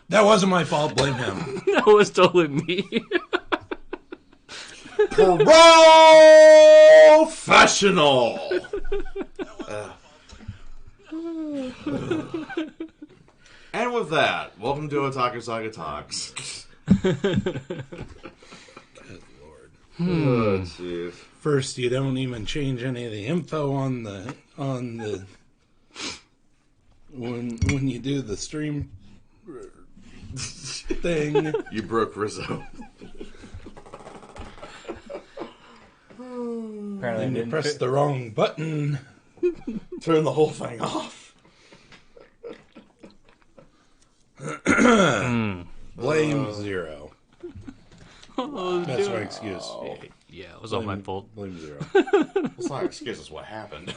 That wasn't my fault. Blame him. That was totally me. Professional! And with that, welcome to Otaku Saga Talks. Good Lord. Oh, jeez. First, you don't even change any of the info on the when you do the stream thing. You broke Rizzo. Apparently, And you pressed the wrong button. Turn the whole thing off. Blame zero. Oh, That's my excuse. yeah, it was all my fault. Blame zero. It's not an excuse, it's what happened.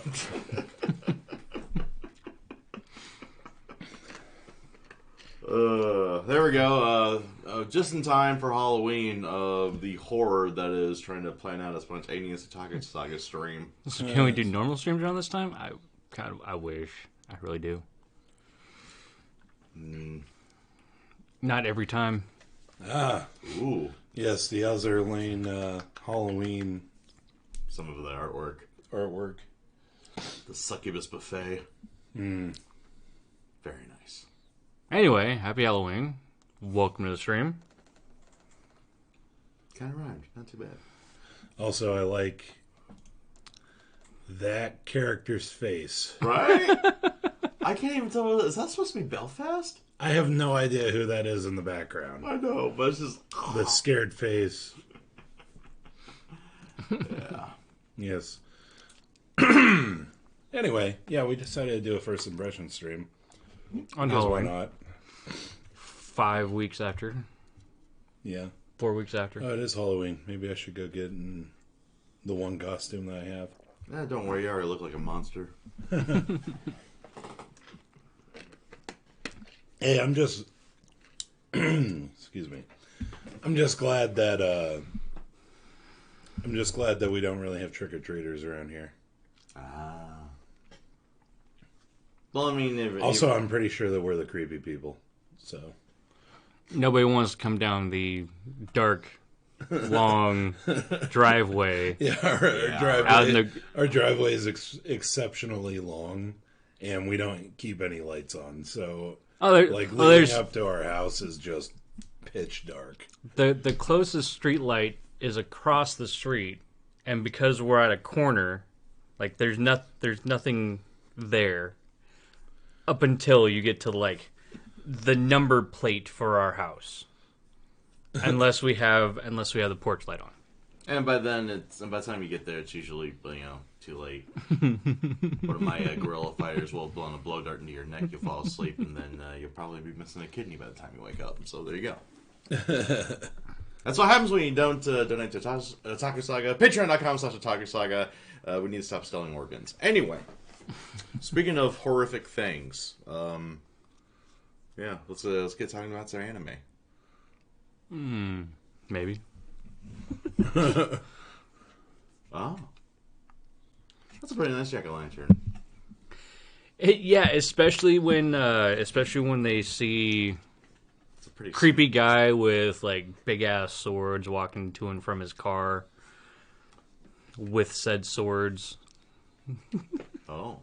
There we go. Just in time for Halloween, the horror that is trying to plan out a spontaneous Otaku Saga stream. So can we do normal streams around this time? I wish. I really do. Not every time. Ooh. Yes, the Azur Lane Halloween Some of the artwork. The succubus buffet. Very nice. Anyway, happy Halloween. Welcome to the stream. Kind of rhymed. Not too bad. Also, I like that character's face. Right? I can't even tell. Is that supposed to be Belfast? I have no idea who that is in the background. I know, but it's just... The scared face. Yeah. Yes. Anyway, yeah, we decided to do a first impression stream. On Because why Halloween. not? 5 weeks after. Yeah. 4 weeks after. Oh, it is Halloween. Maybe I should go get in the one costume that I have. Don't worry, you already look like a monster. Hey, I'm just... excuse me. I'm just glad that we don't really have trick-or-treaters around here. Well, I mean... Also, I'm pretty sure that we're the creepy people, so... Nobody wants to come down the dark, long driveway. Yeah, our driveway is exceptionally long, and we don't keep any lights on, so... leading up to our house is just pitch dark. The closest street light is across the street, and because we're at a corner, like there's nothing there up until you get to like the number plate for our house, unless we have the porch light on. And by the time you get there, it's usually too late. One of my guerrilla fighters will blow a blow dart into your neck. You'll fall asleep, and then you'll probably be missing a kidney by the time you wake up. So there you go. That's what happens when you don't donate to Otaku Saga. Patreon.com/Otaku Saga. We need to stop stealing organs. Anyway, speaking of horrific things, let's get talking about some anime. Maybe. Oh. That's a pretty nice jack-o'-lantern. Yeah, especially when they see It's a pretty creepy guy with like big ass swords walking to and from his car with said swords. Oh.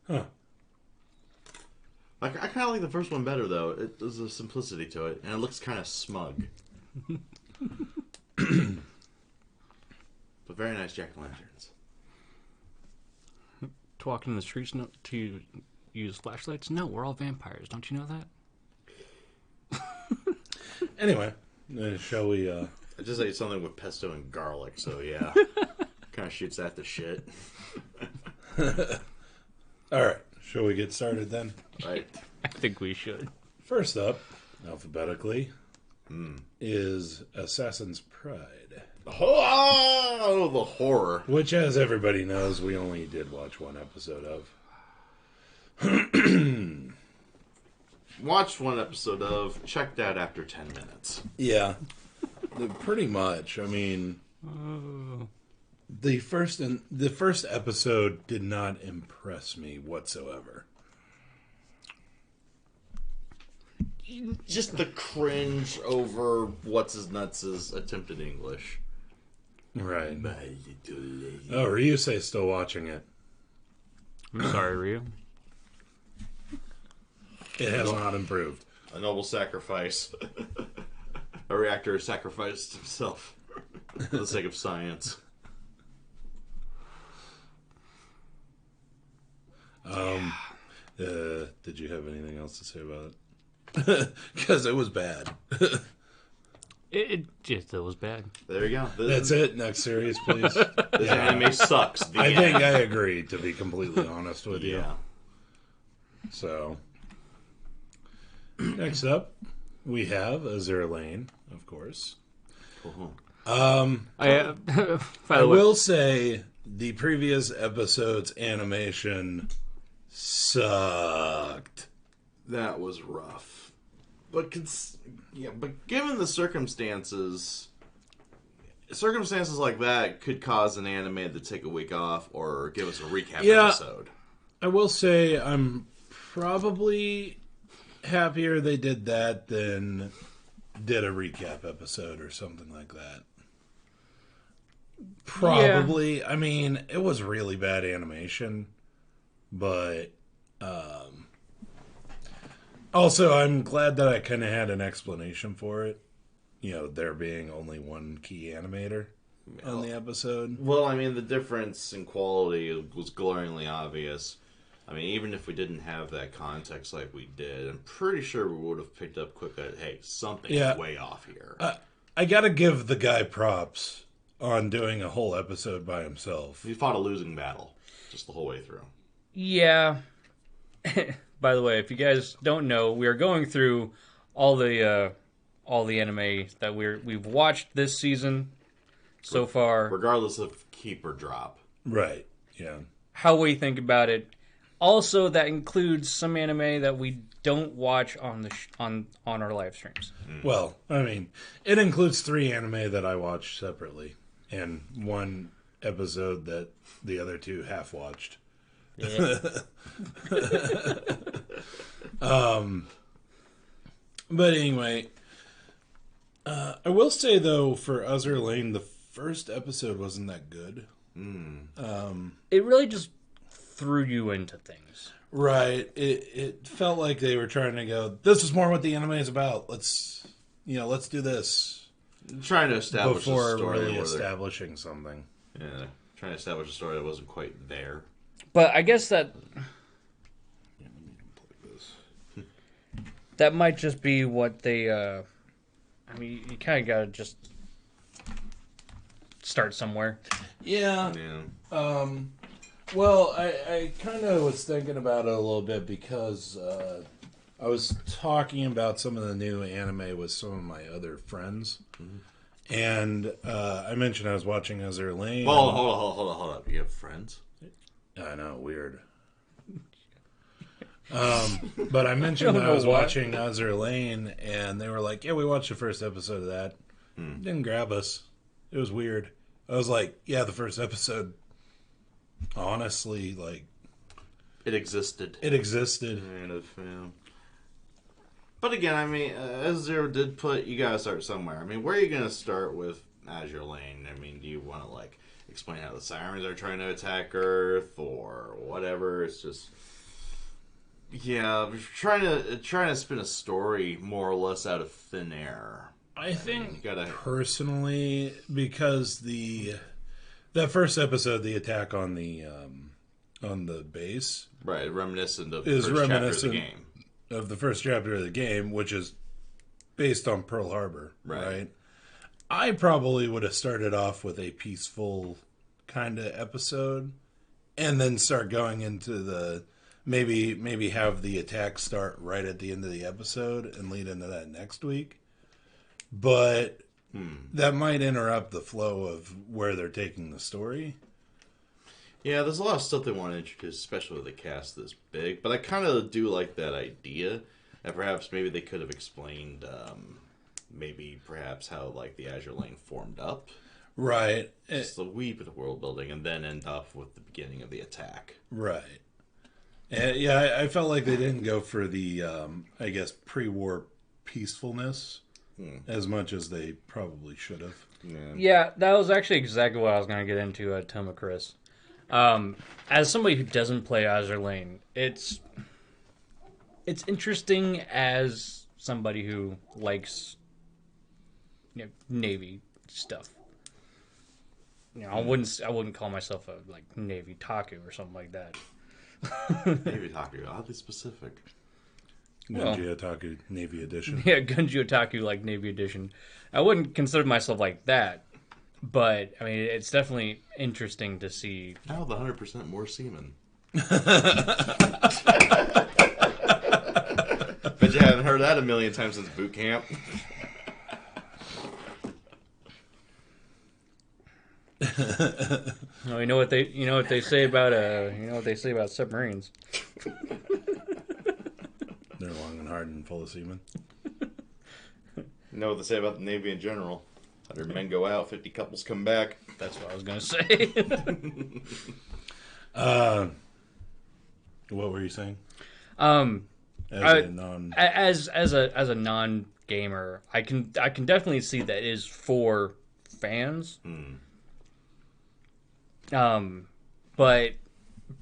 Huh. I kind of like the first one better, though. There's a simplicity to it, and it looks kind of smug. But very nice jack-o'-lanterns. To walk in the streets to use flashlights? No, we're all vampires. Don't you know that? Anyway, shall we... I just ate something with pesto and garlic, so yeah. Kind of shoots that to shit. Alright, shall we get started then? Right. I think we should. First up, alphabetically, is Assassin's Pride. Oh, the horror. Which, as everybody knows, we only did watch one episode of. Watched one episode of, checked out after 10 minutes. Yeah. Pretty much. I mean, the first episode did not impress me whatsoever. just the cringe over what's his nuts' attempted English. Right. My little lady. Oh, Ryusei's still watching it. I'm sorry, Ryu. It has not improved. A noble sacrifice. A reactor sacrificed himself for the sake of science. Did you have anything else to say about it? Because it was bad. It was bad. There you go. That's it. Next series, please. This anime sucks. I think I agree, to be completely honest with you. So, next up, we have Azur Lane, of course. I will say the previous episode's animation sucked. That was rough. But given the circumstances like that could cause an anime to take a week off or give us a recap episode. I will say I'm probably happier they did that than did a recap episode or something like that. Probably. Yeah. I mean, it was really bad animation, but also I'm glad that I kind of had an explanation for it. You know, there being only one key animator on the episode. Well, I mean, the difference in quality was glaringly obvious. I mean, even if we didn't have that context like we did, I'm pretty sure we would have picked up quick that, hey, something's way off here. I gotta give the guy props on doing a whole episode by himself. He fought a losing battle just the whole way through. Yeah. By the way, if you guys don't know, we are going through all the anime that we've watched this season so far, regardless of keep or drop. Right. Yeah. How we think about it. Also, that includes some anime that we don't watch on our live streams. Well, I mean, it includes 3 anime that I watch separately, and 1 episode that the other 2 half watched. Yeah. But anyway, I will say though, for Azur Lane, the first episode wasn't that good. It really just threw you into things. Right. It felt like they were trying to go, this is more what the anime is about. Let's do this. Trying to establish before a story really establishing something. Yeah. Trying to establish a story that wasn't quite there. But I guess that that might just be what they I mean, you kind of got to just start somewhere. Yeah. Well, I kind of was thinking about it a little bit because I was talking about some of the new anime with some of my other friends. Mm-hmm. And I mentioned I was watching Azur Lane. Well, hold up. You have friends? I know, weird. But I mentioned I was watching Azur Lane, and they were like, yeah, we watched the first episode of that. Didn't grab us. It was weird. I was like, yeah, the first episode... Honestly, like... It existed. Kind of, yeah. But again, I mean, Azur did put... You gotta start somewhere. I mean, where are you gonna start with Azur Lane? I mean, do you want to, like, explain how the Sirens are trying to attack Earth, or whatever? It's just... Yeah, trying to spin a story more or less out of thin air. I think, personally, because that first episode, the attack on the base, right, reminiscent of the first chapter of the game. Of the first chapter of the game, which is based on Pearl Harbor, right? I probably would have started off with a peaceful kind of episode, and then start going into the maybe have the attack start right at the end of the episode and lead into that next week. But that might interrupt the flow of where they're taking the story. Yeah, there's a lot of stuff they want to introduce, especially with a cast this big. But I kind of do like that idea. And perhaps maybe they could have explained perhaps how like the Azur Lane formed up. Right. Just a wee bit of world building, and then end up with the beginning of the attack. Right. And, yeah, I felt like they didn't go for the, I guess, pre-war peacefulness as much as they probably should have. Yeah, that was actually exactly what I was going to get into, Toma Chris. As somebody who doesn't play Azur Lane, it's interesting as somebody who likes Navy stuff. I wouldn't call myself a Navy Taku or something like that. Navy Taku, oddly specific. Gunji Otaku Navy Edition. Yeah, Gunji Otaku Navy Edition. I wouldn't consider myself like that, but I mean, it's definitely interesting to see. Now the 100% more semen. Bet you haven't heard that a million times since boot camp. You know what they say about submarines. They're long and hard and full of semen. You know what they say about the Navy in general? 100 men go out, 50 couples come back. That's what I was going to say. What were you saying? As a non-gamer, I can definitely see that it is for fans. But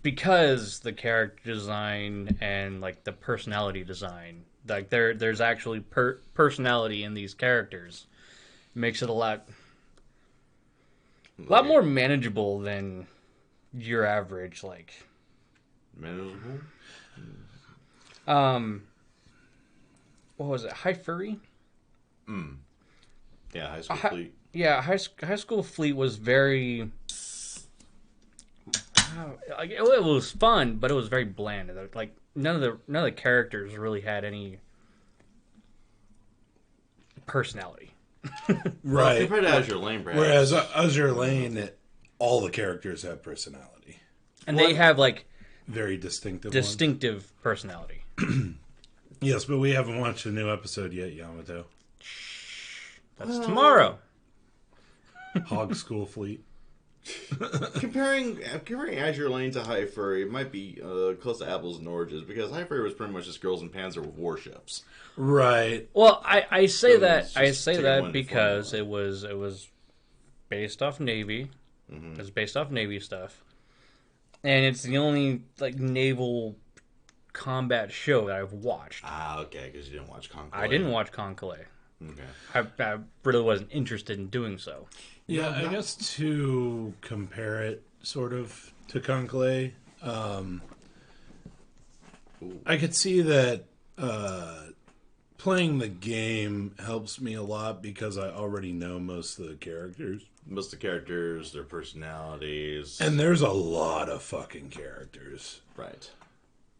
because the character design and the personality design, there's actually personality in these characters, makes it a lot more manageable than your average manageable. What was it? High Furry? Yeah, High School Fleet. Yeah, High School Fleet was very. It was fun, but it was very bland. None of the characters really had any personality. Right. Well, compared to Azur Lane, perhaps. Whereas Azur Lane, all the characters have personality. And they have very distinctive personality. Yes, but we haven't watched a new episode yet, Yamato. That's tomorrow. Hog School Fleet. Comparing Azur Lane to High Furry, it might be close to apples and oranges, because High Furry was pretty much just girls in Panzer with warships. Right. Well, I say that because it was based off Navy. Mm-hmm. It was based off Navy stuff, and it's the only naval combat show that I've watched. Ah, okay, because you didn't watch Conclave. I didn't watch Conclave. Okay. I really wasn't interested in doing so. Yeah, I guess to compare it sort of to Conclave, I could see that playing the game helps me a lot because I already know most of the characters. Most of the characters, their personalities. And there's a lot of fucking characters. Right.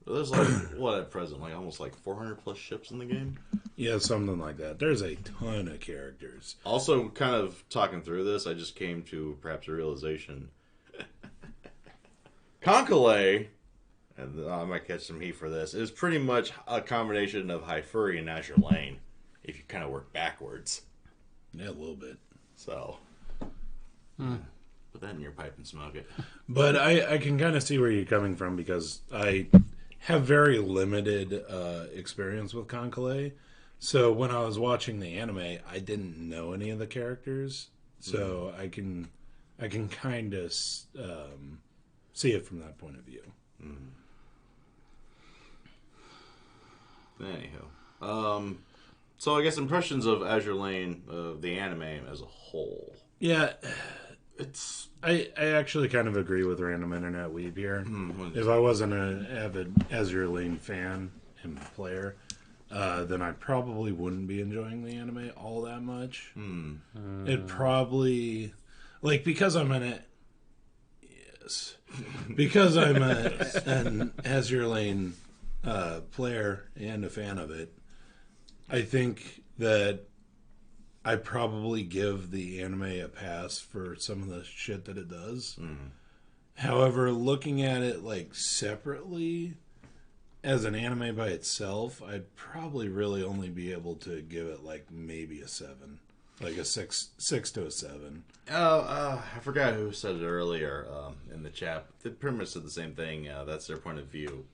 There's what at present? Almost 400 plus ships in the game? Yeah, something like that. There's a ton of characters. Also, kind of talking through this, I just came to perhaps a realization. Conclave, and I might catch some heat for this, is pretty much a combination of High Furry and Azur Lane, if you kind of work backwards. Yeah, a little bit. So, put that in your pipe and smoke it. But I can kind of see where you're coming from because I have very limited experience with Conclave. So when I was watching the anime, I didn't know any of the characters. So I can kind of see it from that point of view. Anywho, so I guess impressions of Azur Lane, the anime as a whole. Yeah, I actually kind of agree with Random Internet Weeb here. If I wasn't an avid Azur Lane fan and player, then I probably wouldn't be enjoying the anime all that much. It probably because I'm an Azur Lane player and a fan of it, I think that I probably give the anime a pass for some of the shit that it does. However, looking at it separately as an anime by itself, I'd probably really only be able to give it maybe a 7, a 6 to a 7. I forgot who said it earlier in the chat. They pretty much said the same thing. That's their point of view,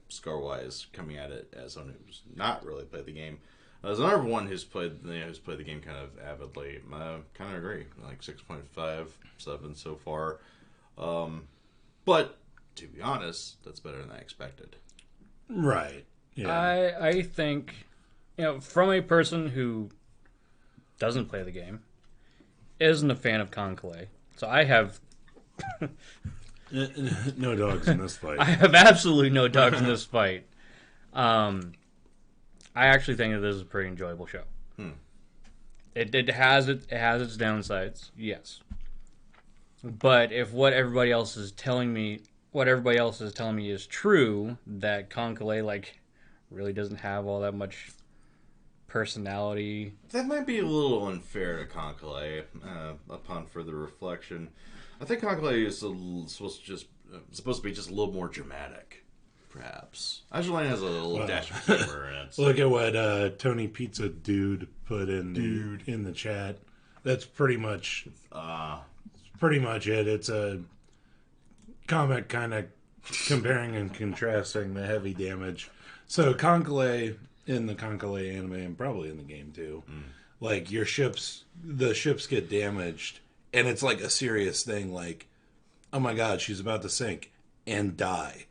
score-wise, coming at it as someone who's not really played the game. As another one who's played the game kind of avidly, I kind of agree. Like 6.5, 7 so far. But to be honest, that's better than I expected. Right. Yeah. I think, from a person who doesn't play the game, isn't a fan of Conclave, so I have no dogs in this fight. I have absolutely no dogs in this fight. I actually think that this is a pretty enjoyable show. It has its downsides, yes. But if what everybody else is telling me is true, that Conclave really doesn't have all that much personality. That might be a little unfair to Conclave. Upon further reflection, I think Conclave is supposed to be just a little more dramatic. Perhaps Azur Lane has a little dash of humor in it. Look at what Tony Pizza Dude put in the chat. That's pretty much it. It's a comic kind of comparing and contrasting the heavy damage. So Conclave in the Conclave anime and probably in the game too, like the ships get damaged and it's like a serious thing. Like, oh my god, she's about to sink and die.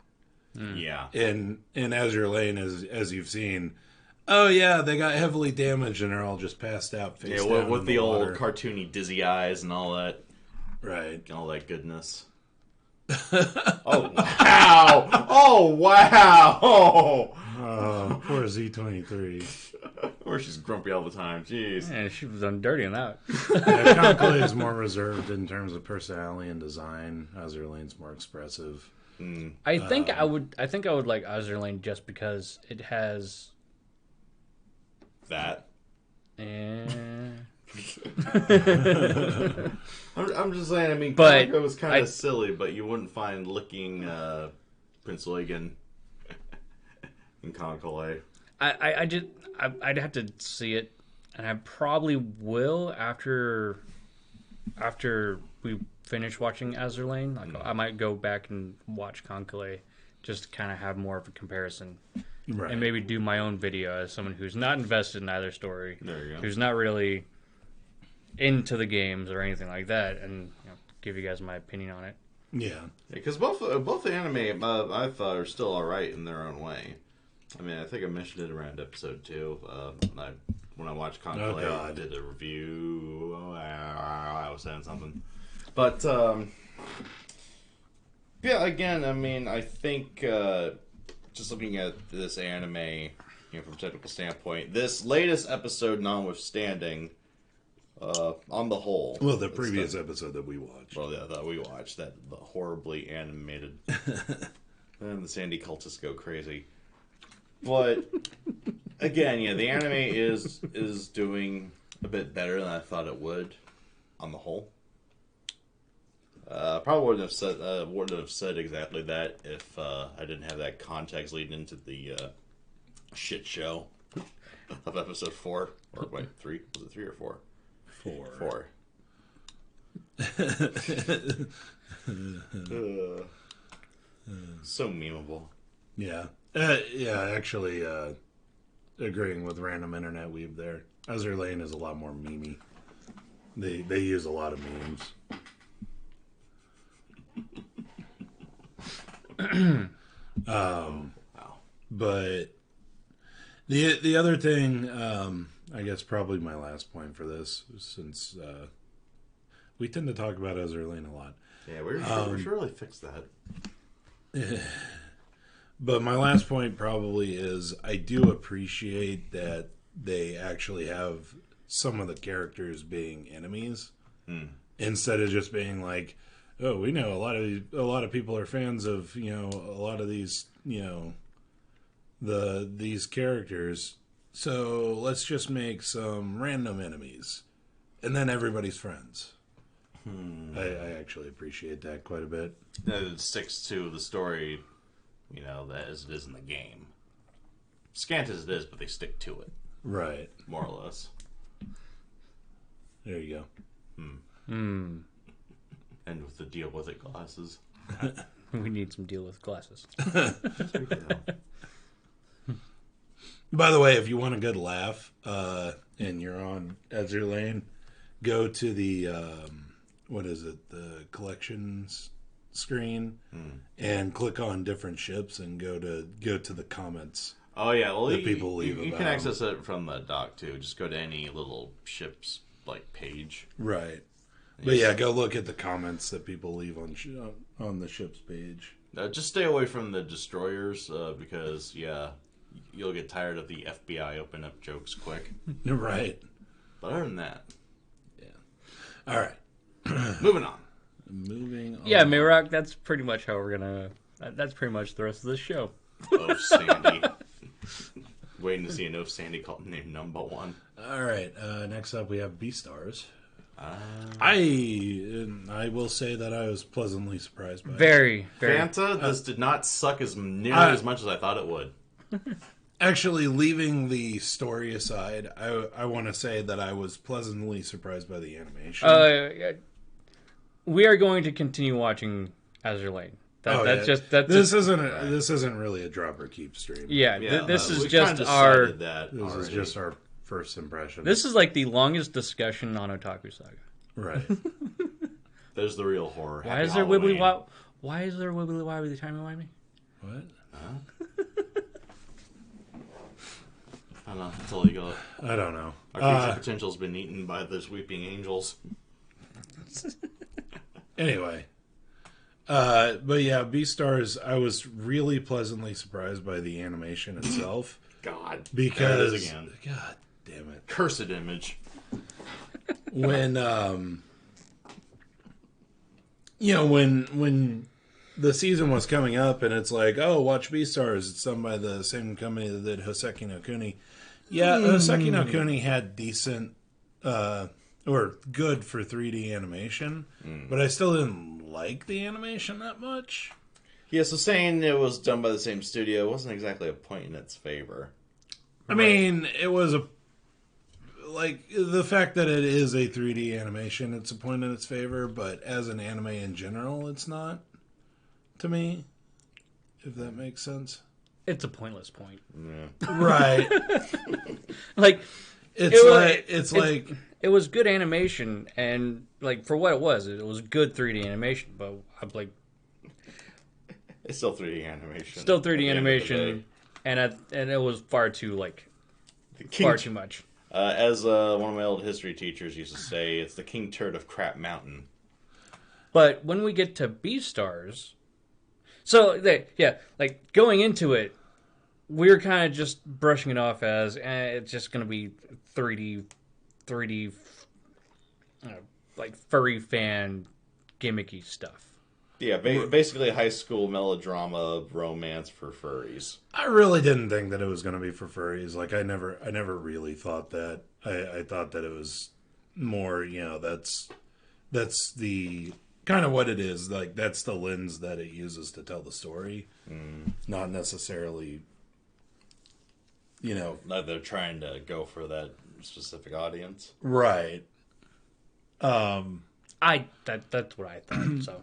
Yeah. In Azur Lane, as you've seen, oh yeah, they got heavily damaged and they're all just passed out face down with the water. Old cartoony dizzy eyes and all that. Right. All that goodness. Oh wow! Oh wow! Oh, poor Z23. Or she's grumpy all the time. Jeez. Yeah, she was done dirty on that. Yeah, Conclave is more reserved in terms of personality and design. Azur Lane's more expressive. I think I would like Azur Lane just because it has that. I'm just saying. I mean, but it was kind of silly, but you wouldn't find licking Prince Eugen in Conclave. I'd have to see it, and I probably will after we finish watching Azur Lane. I might go back and watch Conclave just to kind of have more of a comparison, right. And maybe do my own video as someone who's not invested in either story, who's not really into the games or anything like that, and give you guys my opinion on it. Yeah, because both the anime I thought are still all right in their own way. I mean, I think I mentioned it around episode 2. When I watched Conclave, I did a review. I was saying something. But, yeah, again, I mean, I think just looking at this anime from a technical standpoint, this latest episode notwithstanding, on the whole... Well, the previous episode that we watched. Well, yeah, that we watched, the horribly animated... and the Sandy cultists go crazy. But again, the anime is doing a bit better than I thought it would, on the whole. Probably wouldn't have said exactly that if I didn't have that context leading into the shit show of episode 4 or wait 3. Was it 3 or 4? 4. So memeable. Yeah. Actually, agreeing with Random Internet Weeb there. Azur Lane is a lot more memey. They use a lot of memes. Wow. But the other thing, I guess probably my last point for this, since we tend to talk about Azur Lane a lot. Yeah, we should really fix that. But my last point probably is I do appreciate that they actually have some of the characters being enemies instead of just being like, oh, we know a lot of people are fans of a lot of these these characters, so let's just make some random enemies and then everybody's friends. I actually appreciate that quite a bit. It sticks to the story. That as it is in the game. Scant as it is, but they stick to it. Right. More or less. There you go. And with the deal with it glasses. We need some deal with glasses. By the way, if you want a good laugh, and you're on Azur Lane, go to the what is it? The collections screen, and click on different ships, and go to the comments. Oh yeah, well that people leave. You can access it from the dock too. Just go to any little ship's page. Right. But yeah, go look at the comments that people leave on the ship's page. Just stay away from the destroyers because you'll get tired of the FBI open up jokes quick. Right. But other than that, all right. Moving on. Yeah, Mayrock, that's pretty much how we're gonna. That's pretty much the rest of the show. Oh, Sandy. Waiting to see an Sandy named Number One. All right. Next up, we have Beastars. I will say that I was pleasantly surprised by very. Fanta, this did not suck nearly as much as I thought it would. Actually, leaving the story aside, I want to say that I was pleasantly surprised by the animation. We are going to continue watching Azur Lane. This isn't really a drop or keep stream. This is just our first impression. This is like the longest discussion on Otaku Saga. Right. There's the real horror. Why is there wibbly wobbly timey-wimey? What? I don't know. That's illegal. I don't know. Our future potential's been eaten by those weeping angels. Anyway. But yeah, Beastars, I was really pleasantly surprised by the animation itself. God. Because... There it is again. God damn it. Cursed image. When, when the season was coming up and it's like, oh, watch Beastars. It's done by the same company that did Hoseki no Kuni. Yeah, Hoseki no Kuni had decent, or good for 3D animation, but I still didn't like the animation that much. Yeah, so saying it was done by the same studio wasn't exactly a point in its favor. I mean, it was the fact that it is a 3D animation, it's a point in its favor, but as an anime in general, it's not, to me, if that makes sense. It's a pointless point. Yeah. Right. It was good animation, and for what it was good 3D animation, but I'm like... It's still 3D animation. Still 3D animation, and it was far too far too much. As one of my old history teachers used to say, it's the King Turd of Crap Mountain. But when we get to Beastars, so going into it, we're kind of just brushing it off as it's just going to be 3D, furry fan gimmicky stuff. Yeah, basically a high school melodrama romance for furries. I really didn't think that it was going to be for furries. I never really thought that. I thought that it was more, that's the kind of what it is. That's the lens that it uses to tell the story. Not necessarily, Like they're trying to go for that specific audience. Right. That's what I thought, so.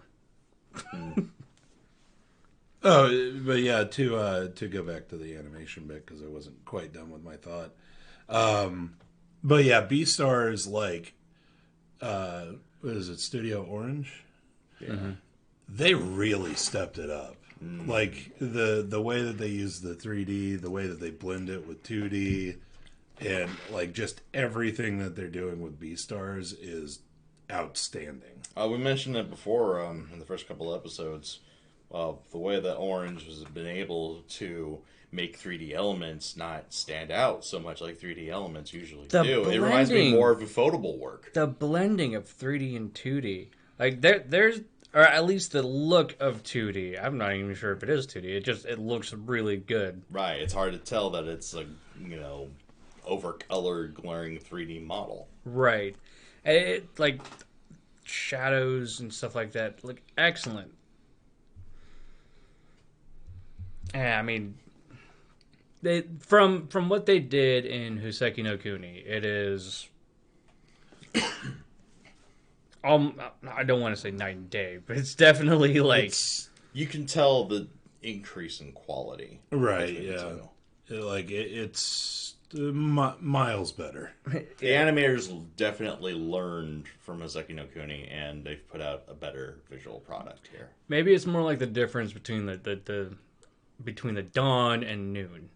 Oh, but yeah, to go back to the animation bit because I wasn't quite done with my thought. But yeah, Beastars, what is it, Studio Orange? Yeah. Mm-hmm. They really stepped it up. The way that they use the 3D, the way that they blend it with 2D, and just everything that they're doing with Beastars is outstanding. We mentioned it before in the first couple of episodes. The way that Orange has been able to make 3D elements not stand out so much like 3D elements usually do. It reminds me more of ufotable work. The blending of 3D and 2D. There's, or at least the look of 2D. I'm not even sure if it is 2D. It looks really good. Right. It's hard to tell that it's a, over-colored, glaring 3D model. Right. Shadows and stuff like that look excellent. Yeah, I mean, from what they did in Hoseki no Kuni, it is. I don't want to say night and day, but it's definitely you can tell the increase in quality. Right. Yeah. It's miles better. The animators definitely learned from Hoseki no Kuni, and they've put out a better visual product here. Maybe it's more like the difference between the dawn and noon.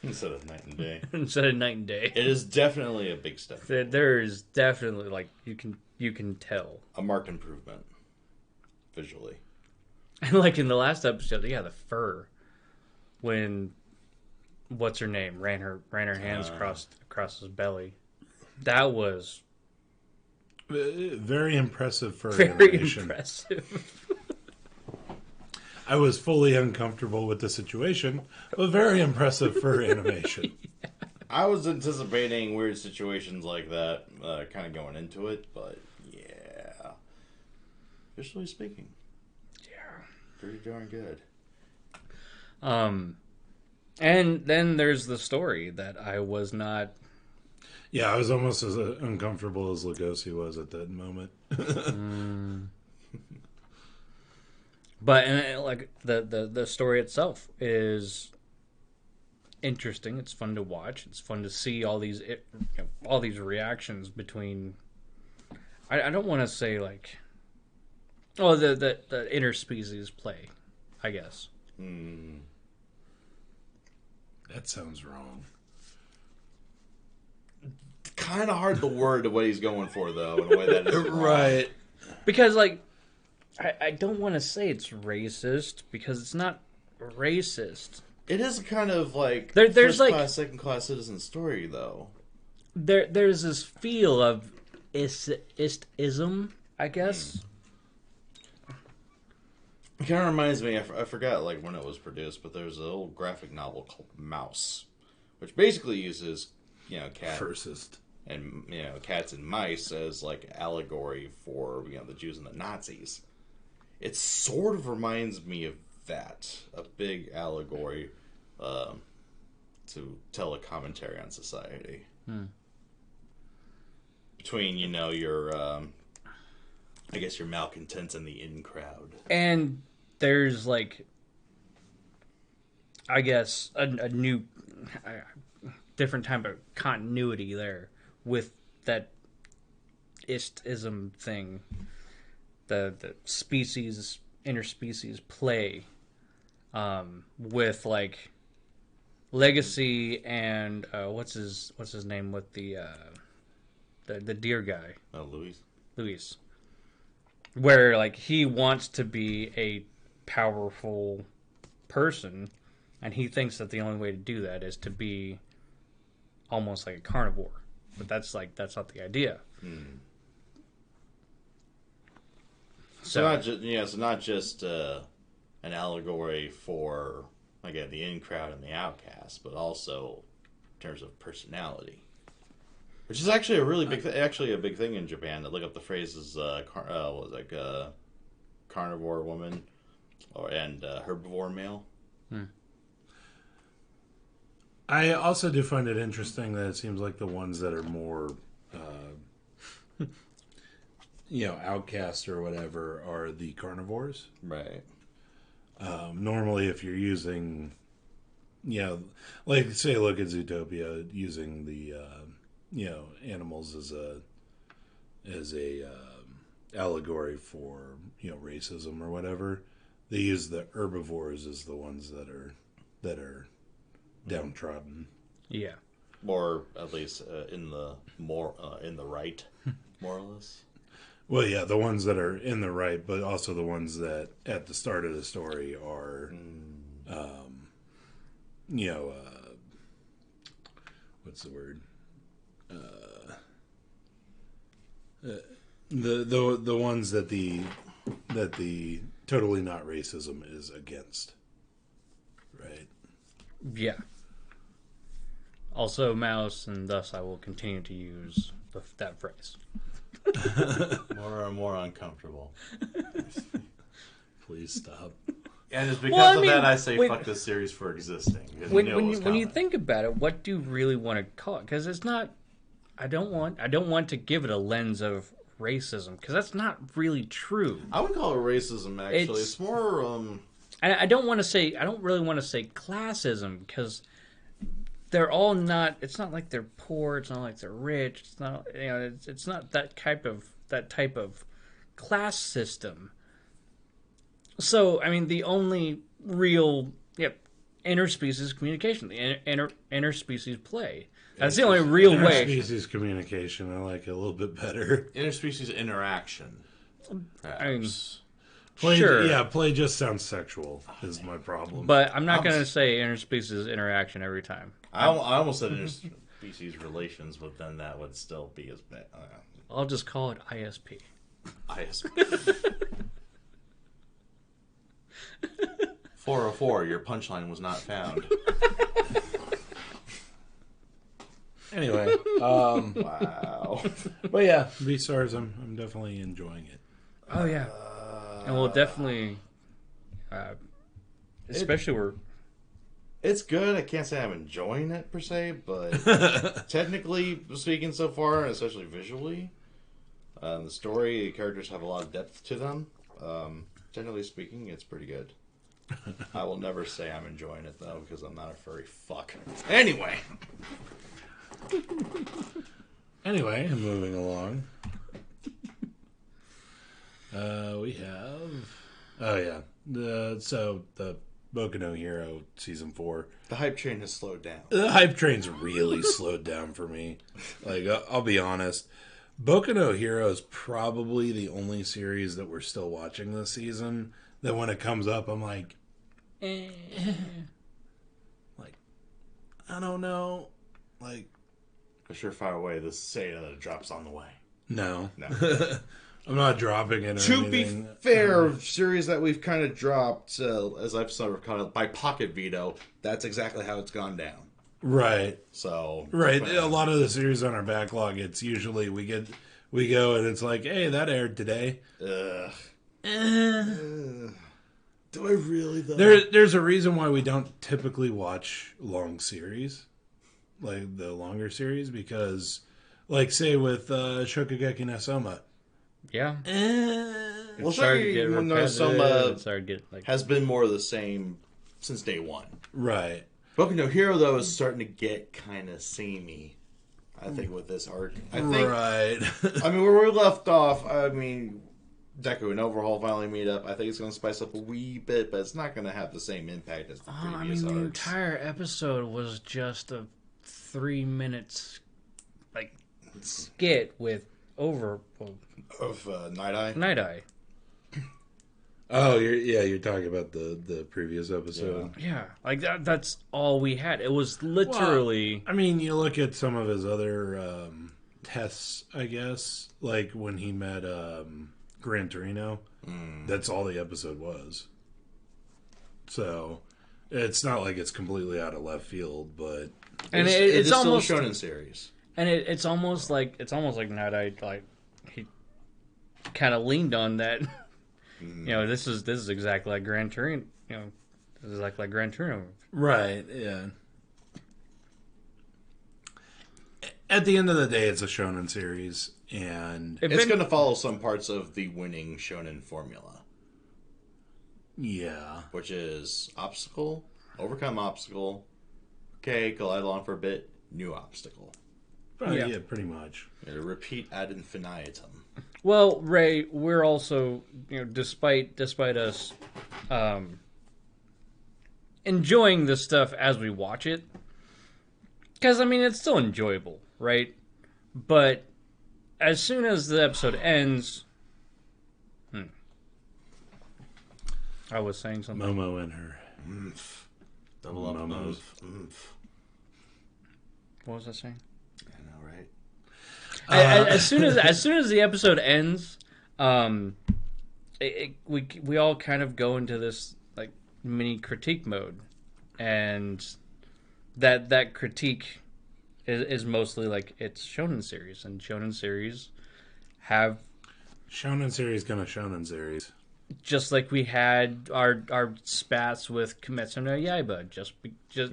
Instead of night and day. Instead of night and day. It is definitely a big step. There is definitely, like, you can tell. A marked improvement. Visually. And like in the last episode, yeah, the fur. When, what's her name, ran her hands across his belly. That was... very impressive fur animation. Very impressive. I was fully uncomfortable with the situation, but very impressive fur animation. Yeah. I was anticipating weird situations like that, kind of going into it, but yeah. Visually speaking. Yeah. Pretty darn good. And then there's the story that I was not... Yeah, I was almost as uncomfortable as Lugosi was at that moment. But like the story itself is interesting. It's fun to watch. It's fun to see all these reactions between. I don't want to say like, oh, the interspecies play, I guess. That sounds wrong. Kind of hard to word what he's going for, though, in a way that is right. Because like. I don't want to say it's racist because it's not racist. It is kind of like there's first like class, second class citizen story, though. There's this feel of istism, I guess. It kind of reminds me. I forgot like when it was produced, but there's an old graphic novel called Mouse, which basically uses cat First. And cats and mice as like allegory for the Jews and the Nazis. It sort of reminds me of that, a big allegory to tell a commentary on society. Between your I guess your malcontents and the in crowd. And there's like, I guess a new, different type of continuity there with that istism thing. The species interspecies play with like Legacy and what's his name with the deer guy, Luis, where like he wants to be a powerful person and he thinks that the only way to do that is to be almost like a carnivore, but that's not the idea. So not just an allegory for again the in crowd and the outcast, but also in terms of personality, which is actually a really big a big thing in Japan. To look up the phrases carnivore woman and herbivore male. I also do find it interesting that it seems like the ones that are more outcast or whatever are the carnivores. Right. Normally, if you're using, like say, look at Zootopia, using the, animals as a allegory for racism or whatever, they use the herbivores as the ones that are downtrodden. Yeah. Or at least in the right, more or less. Well, yeah, the ones that are in the right, but also the ones that at the start of the story are, what's the word? The ones that the totally not racism is against, right? Yeah. Also mouse, and thus I will continue to use that phrase. More and more uncomfortable. Please stop. And it's because of that I say fuck this series for existing. When you think about it, what do you really want to call it? Because it's not. I don't want to give it a lens of racism because that's not really true. I wouldn't call it racism. Actually, it's more. I don't really want to say classism, because they're all not. It's not like they're poor. It's not like they're rich. It's not, it's not that type of class system. So, I mean, the only real interspecies communication, the interspecies play. That's the only real way. Interspecies communication, I like it a little bit better. Interspecies interaction. Play just sounds sexual is my problem. But I'm not going to say interspecies interaction every time. I almost said interspecies relations, but then that would still be as bad. I'll just call it ISP. ISP. 404, your punchline was not found. Anyway, wow. But yeah, Beastars, I'm definitely enjoying it. Oh yeah, and we'll definitely, especially it's good. I can't say I'm enjoying it per se, but technically speaking, so far, especially visually, the story, the characters have a lot of depth to them. Generally speaking, it's pretty good. I will never say I'm enjoying it though, because I'm not a furry fuck. Anyway. Anyway, moving along. We have... Oh, yeah. The Boku no Hero Season 4. The hype train has slowed down. The hype train's really slowed down for me. Like, I'll be honest. Boku no Hero is probably the only series that we're still watching this season that when it comes up, I'm like... Like, I don't know. Like... A surefire way to say that it drops on the way. No. I'm not dropping it or to anything. Be fair, series that we've kind of dropped, as I've sort of called it, by pocket veto, that's exactly how it's gone down. Right. So. Right. A lot of the series on our backlog, it's usually we go and it's like, hey, that aired today. Do I really though? There's a reason why we don't typically watch long series. Like the longer series, because like say with Shokugeki no Soma. Yeah. Well, Shokugeki no Soma has been more of the same since day one. Right. Boku no Hero though is starting to get kind of samey, I think, with this arc. I think, right. I mean, where we left off, I mean, Deku and Overhaul finally meet up. I think it's going to spice up a wee bit, but it's not going to have the same impact as the previous arcs. The entire episode was just a 3 minutes like skit with Night Eye. Night Eye. Oh, you're talking about the previous episode. Yeah, like that's all we had. It was literally. Well, I mean, you look at some of his other tests, I guess, like when he met Gran Torino. That's all the episode was. So it's not like it's completely out of left field, but. And it's almost still a shonen series, and it's almost like Night Eye, like he kind of leaned on that. This is exactly like Gran Torino. This is exactly like Gran Torino. Right. Yeah. At the end of the day, it's a shonen series, and it's going to follow some parts of the winning shonen formula. Yeah, which is obstacle, overcome obstacle. Okay, glide along for a bit. New obstacle. Yeah, pretty much. Repeat ad infinitum. Well, Ray, we're also, despite us enjoying this stuff as we watch it, because I mean it's still enjoyable, right? But as soon as the episode ends, I was saying something. Momo and her. Double up Momos. What was I saying? I know, right? As soon as the episode ends, we all kind of go into this like mini critique mode, and that critique is mostly like it's shonen series, and shonen series have shonen series gonna shonen series. Just like we had our spats with Kimetsu no Yaiba, just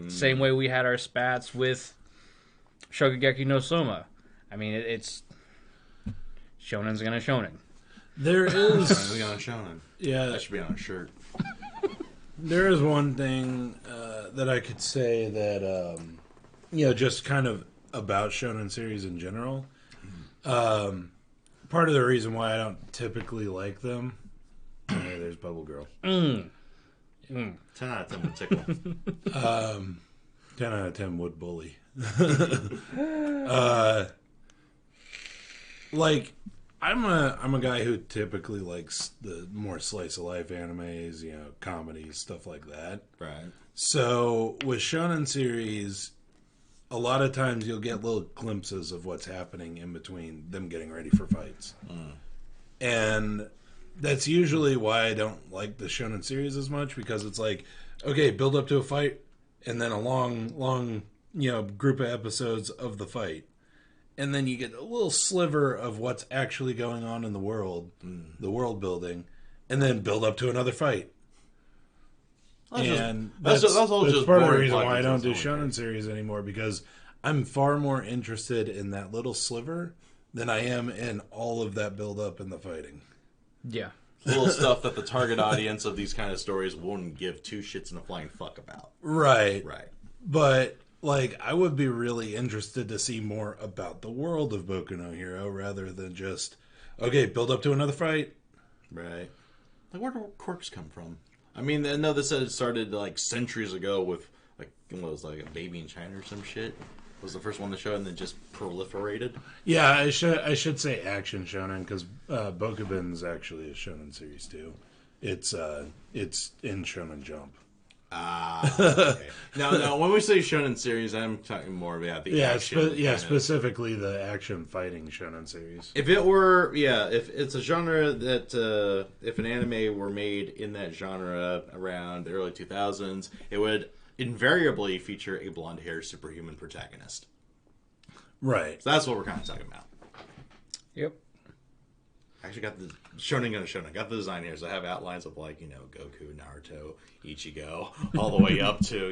same way we had our spats with Shokugeki no Soma. I mean, it's shonen's gonna shonen. There is Shonen's gonna shonen. Yeah, that should be on a shirt. There is one thing that I could say that, just kind of about shonen series in general. Part of the reason why I don't typically like them. Hey, there's Bubble Girl. 10 out of 10 would tickle. 10 out of 10 would bully. I'm a guy who typically likes the more slice of life animes, comedies, stuff like that. Right. So with shonen series, a lot of times you'll get little glimpses of what's happening in between them getting ready for fights. And that's usually why I don't like the shonen series as much, because it's like, okay, build up to a fight, and then a long, group of episodes of the fight. And then you get a little sliver of what's actually going on in the world, the world building, and then build up to another fight. That's part of the reason why I don't do shonen series anymore, because I'm far more interested in that little sliver than I am in all of that build up and the fighting. Yeah. Little stuff that the target audience of these kind of stories wouldn't give two shits and a flying fuck about. Right. Right. But, I would be really interested to see more about the world of Boku no Hero rather than just, okay, build up to another fight. Right. Where do quirks come from? I mean, I know this started, centuries ago with, what was a baby in China or some shit. Was the first one to show, and then just proliferated. Yeah, I should say action shonen, because Bokuben's actually a shonen series too. It's in Shonen Jump. Okay. Now, when we say shonen series, I'm talking more about the action. Specifically the action fighting shonen series. If it's a genre that if an anime were made in that genre around the early 2000s, it would invariably feature a blonde-haired superhuman protagonist. Right. So that's what we're kind of talking about. Yep. I actually got the Shonen. Got the design here, so I have outlines of Goku, Naruto, Ichigo, all the way up to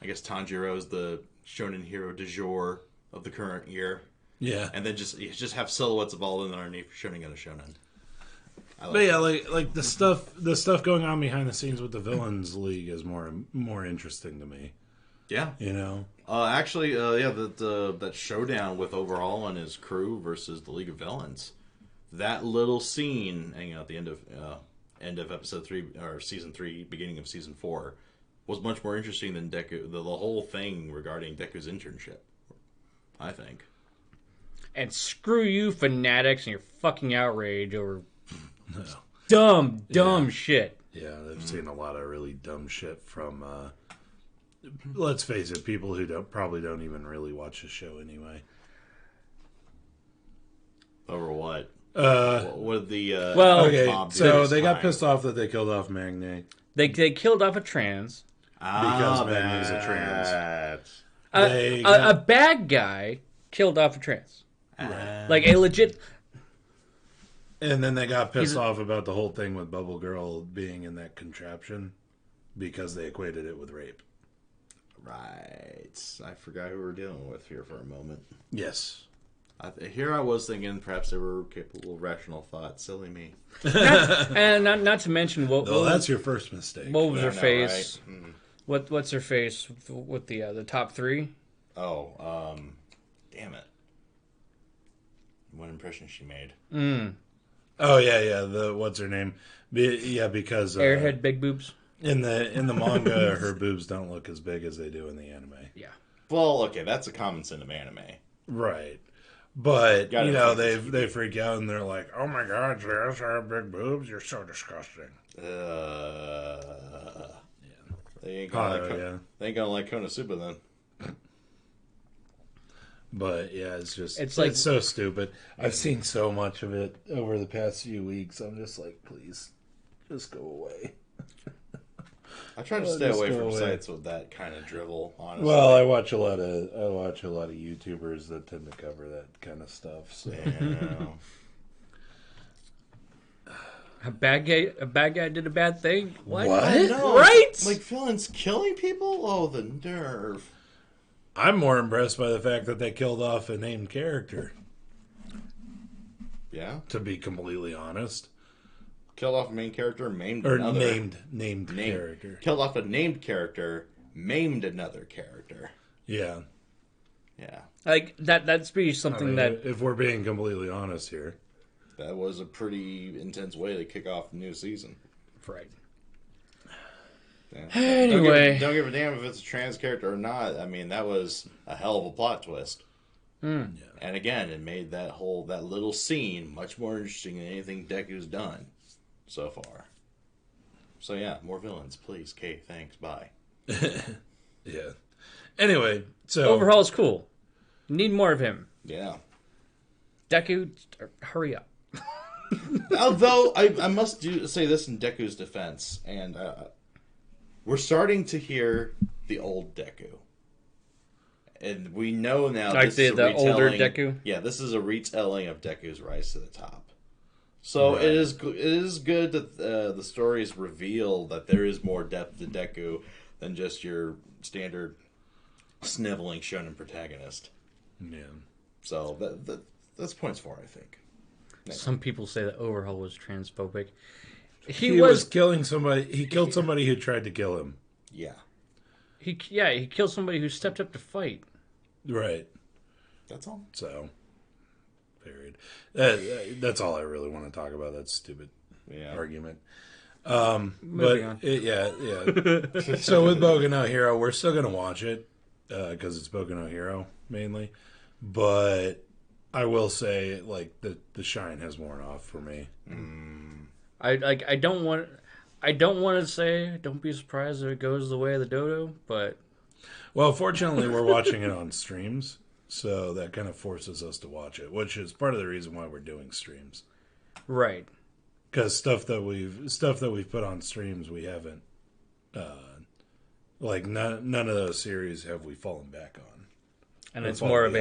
I guess Tanjiro's the shonen hero du jour of the current year. Yeah. And then just have silhouettes of all of them underneath Shonen. But the stuff going on behind the scenes with the Villains League is more interesting to me. Yeah. That showdown with Overhaul and his crew versus the League of Villains. That little scene, at the end of episode 3 or season 3, beginning of season 4, was much more interesting than Deku. The whole thing regarding Deku's internship, I think. And screw you, fanatics, and your fucking outrage over dumb shit. Yeah, I've seen a lot of really dumb shit from. Let's face it, people who probably don't even really watch the show anyway. Over what? So they got pissed off that they killed off Magne. They killed off a trans. Because Magne's a trans. A bad guy killed off a trans. Like a legit... And then they got pissed off about the whole thing with Bubble Girl being in that contraption because they equated it with rape. Right. I forgot who we were dealing with here for a moment. Yes. Here I was thinking perhaps they were capable of rational thought. Silly me. Not to mention what. Oh, that's your first mistake. What was her face? Right? What's her face with the top 3? Oh, damn it! What impression she made? Oh yeah. What's her name? Because Airhead big boobs. In the manga, her boobs don't look as big as they do in the anime. Yeah. Well, okay, that's a common sin of anime. Right. But, they freak out and they're like, oh my god, Jess, I have big boobs? You're so disgusting. Yeah. They ain't gonna like Konosuba then. But, yeah, it's so stupid. I've seen so much of it over the past few weeks. I'm just like, please, just go away. I try to stay away from sites with that kind of drivel, honestly. Well, I watch a lot of YouTubers that tend to cover that kind of stuff. So. Yeah. A bad guy did a bad thing? What? No. Right? Like villains killing people? Oh, the nerve. I'm more impressed by the fact that they killed off a named character. Yeah? To be completely honest. Killed off a main character, maimed or another. named character. Killed off a named character, maimed another character. Yeah. Yeah. Like, that'd be something that... If we're being completely honest here. That was a pretty intense way to kick off the new season. Right. Yeah. Anyway. Don't give a damn if it's a trans character or not. I mean, that was a hell of a plot twist. Mm. Yeah. And again, it made that little scene much more interesting than anything Deku's done so far. So yeah, more villains, please. Okay, thanks, bye. Yeah. Anyway, so... Overhaul is cool. Need more of him. Yeah. Deku, hurry up. Although, I must say this in Deku's defense, and we're starting to hear the old Deku. And we know now like this is a retelling. Older Deku? Yeah, this is a retelling of Deku's rise to the top. So right. it is good that the stories reveal that there is more depth to Deku than just your standard sniveling shonen protagonist. Yeah. So that's points for, I think. Some people say that Overhaul was transphobic. He was killing somebody. He killed somebody who tried to kill him. Yeah. He killed somebody who stepped up to fight. Right. That's all. So, period. That's all I really want to talk about. That stupid argument. Moving on. Yeah. So with Boku no Hero, we're still gonna watch it because it's Boku no Hero mainly, but I will say like the shine has worn off for me. I don't want to say don't be surprised if it goes the way of the dodo, but well, fortunately we're watching it on streams, so that kind of forces us to watch it, which is part of the reason why we're doing streams. Right. Because stuff that we've put on streams, we haven't like none of those series have we fallen back on, and it's more of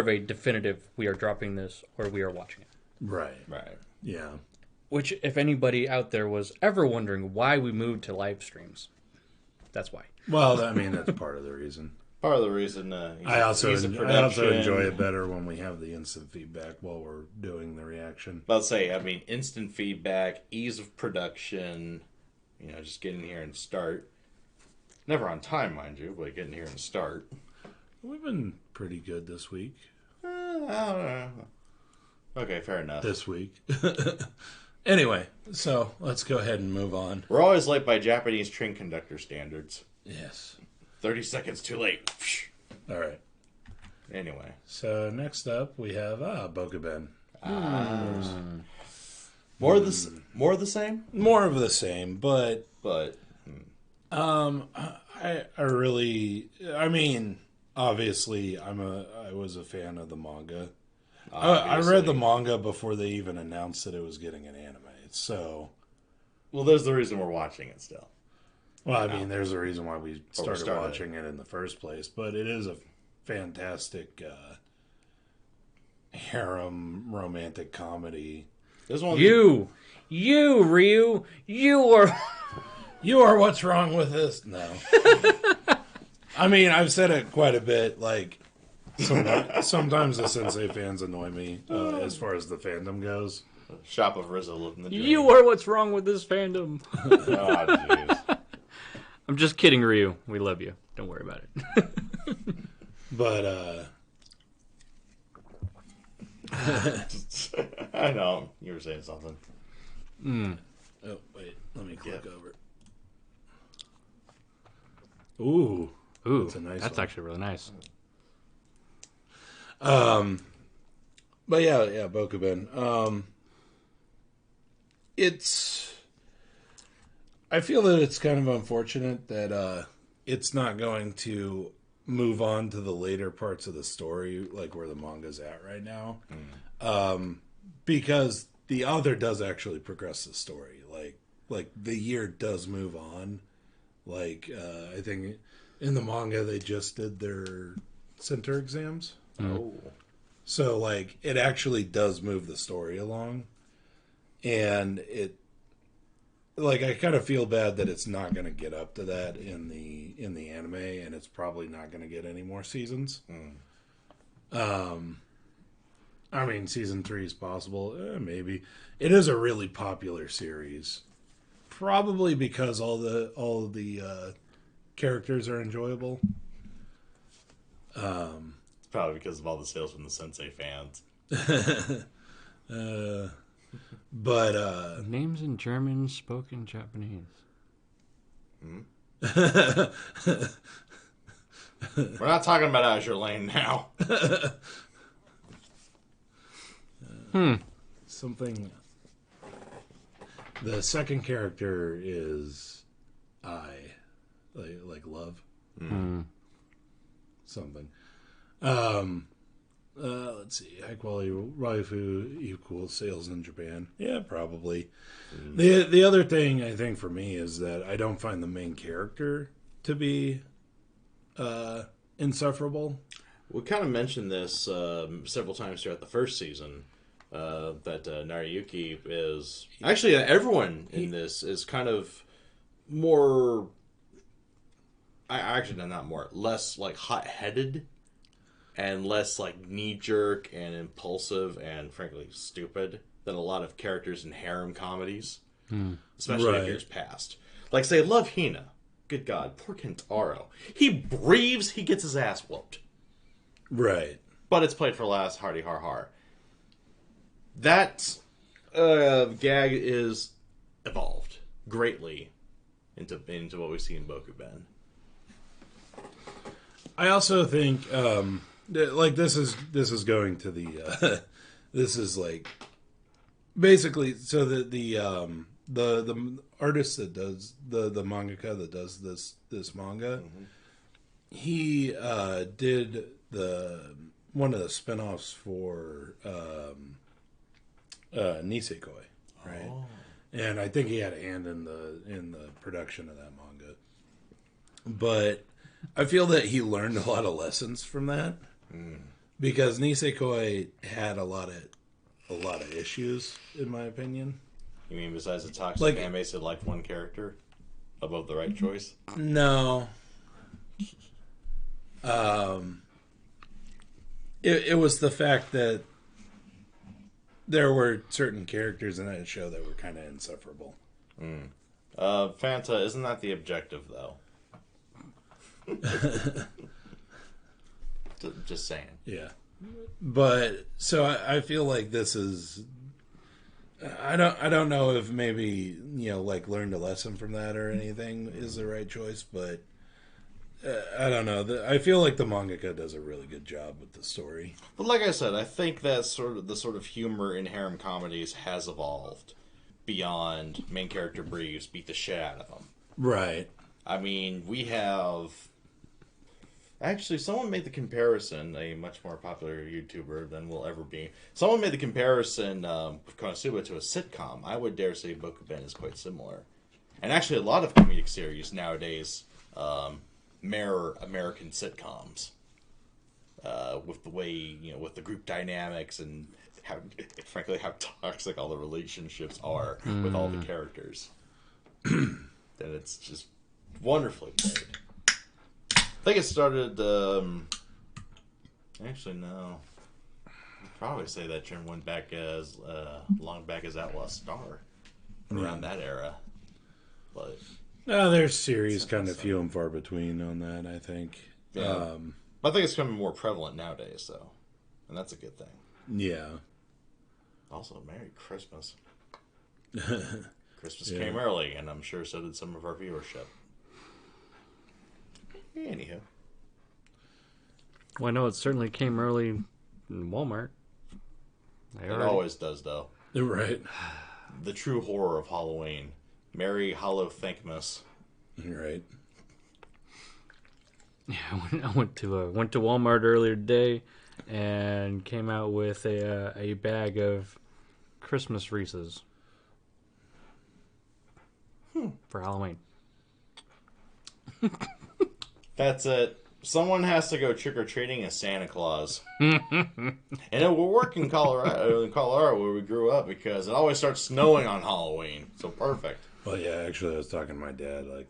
a definitive. We are dropping this, or we are watching it. Right. Yeah. Which, if anybody out there was ever wondering why we moved to live streams, that's why. Well, I mean that's part of the reason. Part of the reason. I also enjoy it better when we have the instant feedback while we're doing the reaction. I'll say, I mean, instant feedback, ease of production, just getting here and start. Never on time, mind you, but getting here and start. We've been pretty good this week. I don't know. Okay, fair enough. This week. Anyway, so let's go ahead and move on. We're always late by Japanese train conductor standards. Yes. 30 seconds too late. All right. Anyway. So next up we have Bokuben. More of the same? More of the same, but I mean, obviously I was a fan of the manga. I read the manga before they even announced that it was getting an anime. So, well, there's the reason we're watching it still. Well, I mean, there's a reason why we started watching it in the first place, but it is a fantastic harem romantic comedy. You, Ryu, you are what's wrong with this? No. I mean, I've said it quite a bit. Like, sometimes the Sensei fans annoy me as far as the fandom goes. Shop of Rizzo living the dream. You are what's wrong with this fandom. Oh, jeez. I'm just kidding, Ryu. We love you. Don't worry about it. But, I know. You were saying something. Oh, wait. Let me click over. Ooh. That's a nice That's one. actually really nice. But yeah, Bokuben. I feel that it's kind of unfortunate that it's not going to move on to the later parts of the story, like where the manga's at right now, because the author does actually progress the story. Like the year does move on. Like I think in the manga they just did their center exams. Oh. So, like, it actually does move the story along. And I kind of feel bad that it's not going to get up to that in the anime, and it's probably not going to get any more seasons. I mean, season 3 is possible. Maybe. It is a really popular series. Probably because all the characters are enjoyable. Probably because of all the sales from the Sensei fans. But names in German, spoken Japanese. We're not talking about Azur Lane now. Something. The second character is like love. Something. Let's see. High quality waifu equals sales in Japan. Yeah, probably. The other thing I think for me is that I don't find the main character to be insufferable. We kind of mentioned this several times throughout the first season. That Nariyuki is actually everyone in this is kind of more. Actually, not more. Less like hot-headed, and less like knee-jerk and impulsive and frankly stupid than a lot of characters in harem comedies, especially in years past. Like say, Love Hina. Good God, poor Kentaro. He breathes, he gets his ass whooped. Right. But it's played for laughs, hardy har har. That gag is evolved greatly into what we see in Bokuben. I also think like this is going to the this is like basically so that the artist that does the mangaka that does this manga, he did one of the spinoffs for Nisekoi, right? Oh. And I think he had a hand in the production of that manga. But I feel that he learned a lot of lessons from that because Nisekoi had a lot of issues, in my opinion. You mean besides the toxic fan base that liked one character above the right choice? No. It was the fact that there were certain characters in that show that were kind of insufferable. Fanta, isn't that the objective, though? Just saying. Yeah. But, so I feel like this is... I don't know if maybe, like learned a lesson from that or anything is the right choice, but I don't know. I feel like the mangaka does a really good job with the story. But like I said, I think that the sort of humor in harem comedies has evolved beyond main character breathes, beat the shit out of them. Right. I mean, we have... Actually, someone made the comparison, a much more popular YouTuber than we'll ever be. Someone made the comparison with Konosuba to a sitcom. I would dare say Bokuben is quite similar. And actually, a lot of comedic series nowadays mirror American sitcoms. With the way, with the group dynamics and, frankly, how toxic all the relationships are with all the characters. And it's just wonderfully played. I think it started, actually, no. I'd probably say that trend went back as long back as Outlaw Star, around that era. But there's series kind of few and far between on that, I think. Yeah. I think it's becoming more prevalent nowadays, though. And that's a good thing. Yeah. Also, Merry Christmas. Christmas came early, and I'm sure so did some of our viewership. Anywho. Well, I know it certainly came early in Walmart. It always does, though. Right. The true horror of Halloween. Merry Hollow Thankmas. Right. Yeah, I went to Walmart earlier today and came out with a bag of Christmas Reese's for Halloween. That's it. Someone has to go trick-or-treating as Santa Claus. And it will work in Colorado where we grew up because it always starts snowing on Halloween. So perfect. Well, yeah, actually, I was talking to my dad, like,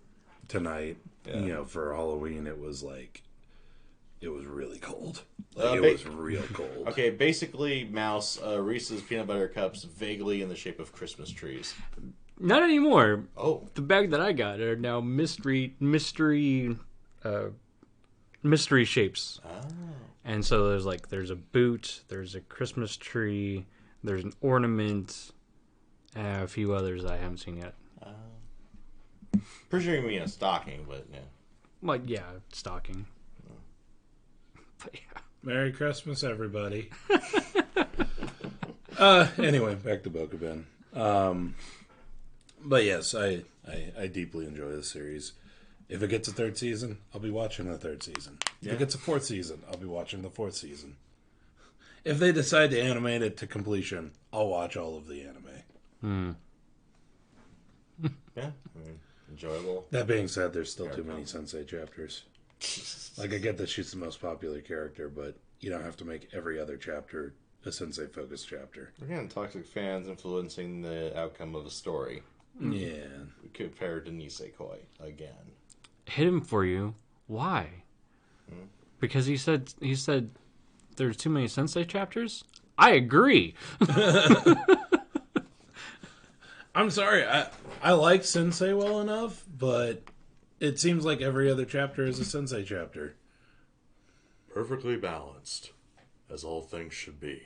tonight, for Halloween, it was it was really cold. Like, it was real cold. Okay, basically, Mouse, Reese's peanut butter cups vaguely in the shape of Christmas trees. Not anymore. Oh. The bag that I got are now mystery shapes. Oh. And so there's a boot, there's a Christmas tree, there's an ornament, and a few others I haven't seen yet. Pretty sure you mean a stocking, but yeah. Well, yeah, stocking. But yeah. Merry Christmas, everybody. Anyway, back to Bokuben. But yes, I deeply enjoy this series. If it gets a third season, I'll be watching the third season. If it gets a fourth season, I'll be watching the fourth season. If they decide to animate it to completion, I'll watch all of the anime. Yeah, I mean, enjoyable. That being said, there's still too many Sensei chapters. Like, I get that she's the most popular character, but you don't have to make every other chapter a Sensei-focused chapter. Again, toxic fans influencing the outcome of a story. Yeah. Compared to Nisekoi, again. Hit him for you. Why? Because he said there's too many Sensei chapters? I agree. I'm sorry. I like Sensei well enough, but it seems like every other chapter is a Sensei chapter. Perfectly balanced, as all things should be.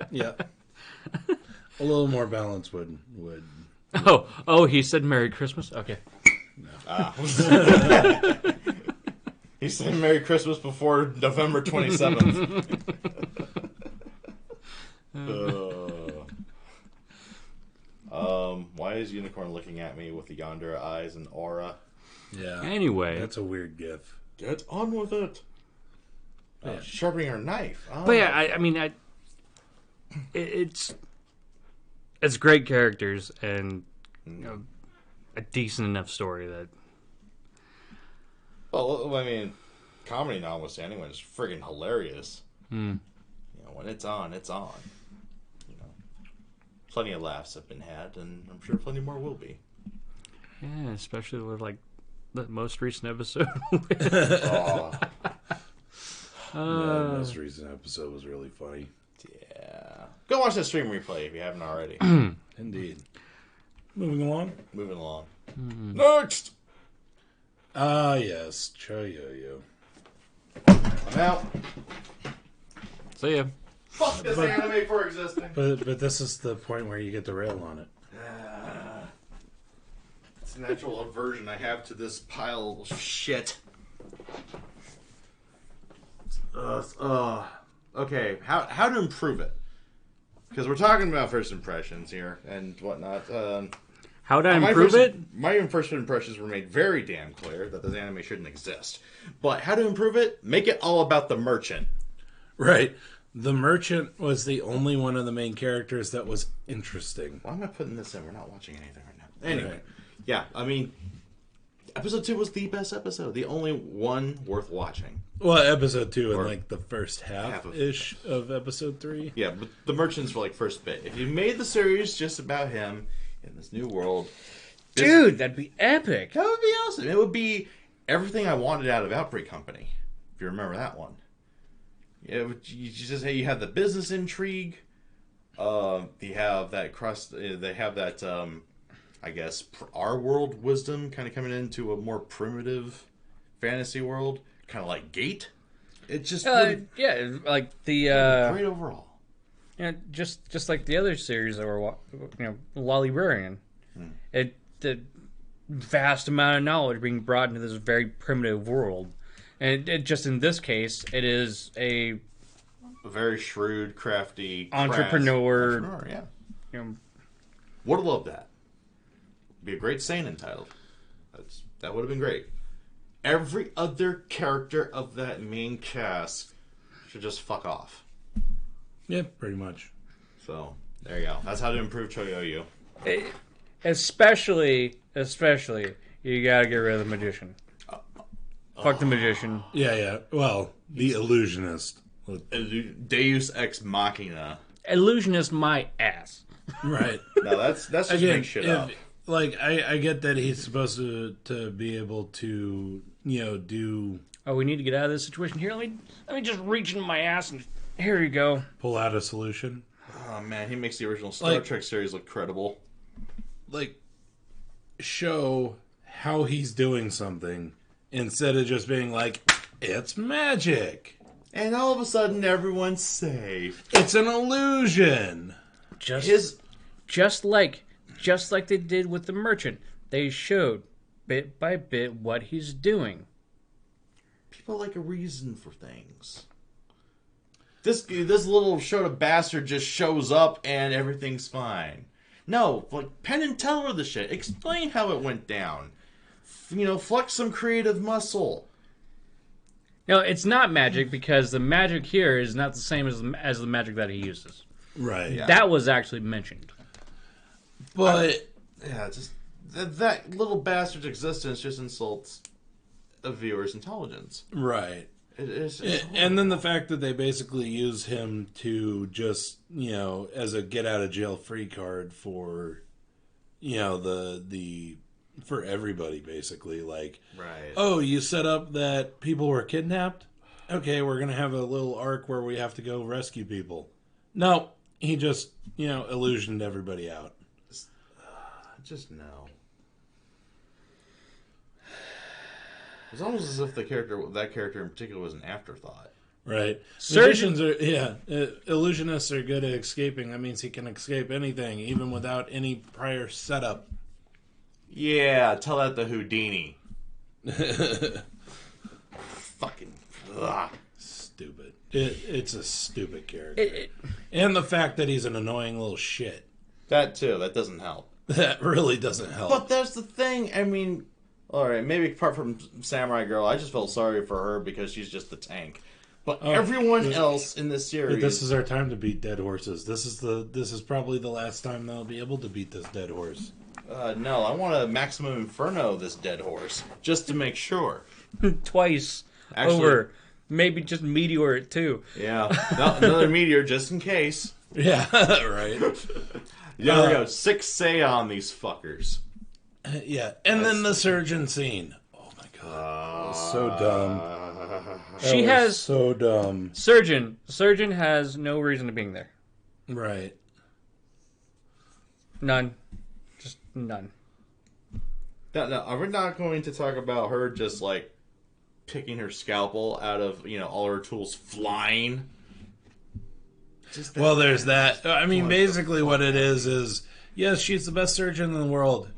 Yeah. A little more balance would... Oh, he said Merry Christmas? Okay. No. He said Merry Christmas before November 27th. Why is Unicorn looking at me with the Yandere eyes and aura? Yeah. Anyway. That's a weird gif. Get on with it. Yeah. Sharpening her knife. Oh. But yeah, I mean, it's great characters and a decent enough story that. Well, I mean, comedy notwithstanding, when it's friggin' hilarious. You know, when it's on, it's on. You know, plenty of laughs have been had, and I'm sure plenty more will be. Yeah, especially with like the most recent episode. The most recent episode was really funny. Yeah. Go watch that stream replay if you haven't already. Indeed. Moving along. Next! Yes. Choyoyo. I'm out. See ya. Fuck this anime for existing. But this is the point where you get the rail on it. It's a natural aversion I have to this pile of shit. Okay, how to improve it? Because we're talking about first impressions here and whatnot. How to improve it? My first impressions were made very damn clear that this anime shouldn't exist. But how to improve it? Make it all about the merchant. Right. The merchant was the only one of the main characters that was interesting. Why am I putting this in? We're not watching anything right now. Anyway, yeah, I mean, episode 2 was the best episode. The only one worth watching. Well, episode 2 and like the first half-ish of episode 3. Yeah, but the merchant's for like first bit. If you made the series just about him in this new world... Dude, that'd be epic. That would be awesome. It would be everything I wanted out of Outbreak Company. If you remember that one. You just say you have the business intrigue. You have that they have that, I guess, our world wisdom kind of coming into a more primitive fantasy world, kind of like Gate. It just yeah, like the great overall. Yeah, just like the other series that were, Law Librarian. The vast amount of knowledge being brought into this very primitive world. And it just in this case, it is a very shrewd, crafty entrepreneur. Yeah, would have loved that. Be a great seinen title. That would have been great. Every other character of that main cast should just fuck off. Yeah, pretty much. So there you go. That's how to improve Choyoyo. Especially, you gotta get rid of the magician. Fuck the magician. Yeah. Well, the illusionist. Deus Ex Machina. Illusionist my ass. Right. No, that's just make shit up. like I get that he's supposed to be able to do. Oh, we need to get out of this situation here. Let me just reach into my ass and here you go. Pull out a solution. Oh man, he makes the original Star Trek series look credible. Like, show how he's doing something instead of just being like, it's magic. And all of a sudden, everyone's safe. It's an illusion. Just like they did with the merchant, they showed bit by bit what he's doing. People like a reason for things. This little short of bastard just shows up and everything's fine. No, like Penn and Teller the shit. Explain how it went down. Flex some creative muscle. No, it's not magic because the magic here is not the same as the magic that he uses. Right. Yeah. That was actually mentioned. But just that little bastard's existence just insults a viewer's intelligence. Right. And then the fact that they basically use him to just, as a get out of jail free card for, for everybody basically. Like, right. Oh, you set up that people were kidnapped? Okay, we're going to have a little arc where we have to go rescue people. No, he just, illusioned everybody out. Just no. It's almost as if that character in particular was an afterthought. Right. Illusionists are good at escaping. That means he can escape anything, even without any prior setup. Yeah, tell that to Houdini. Fucking stupid. It's a stupid character. And the fact that he's an annoying little shit. That too. That doesn't help. That really doesn't help. But that's the thing. I mean, alright, maybe apart from Samurai Girl, I just felt sorry for her because she's just the tank. But everyone else in this series... This is our time to beat dead horses. This is probably the last time they'll be able to beat this dead horse. No, I want to Maximum Inferno this dead horse, just to make sure. Twice over. Maybe just meteor it too. Yeah, another meteor just in case. Yeah, right. Yeah, we go 6 say on these fuckers. Yeah, and then the surgeon scene. Oh my god, so dumb. She has so dumb. Surgeon has no reason to being there. Right. None. Just none. No, are we not going to talk about her just like picking her scalpel out of all her tools flying? Well, there's that. I mean, basically what it is yes, she's the best surgeon in the world.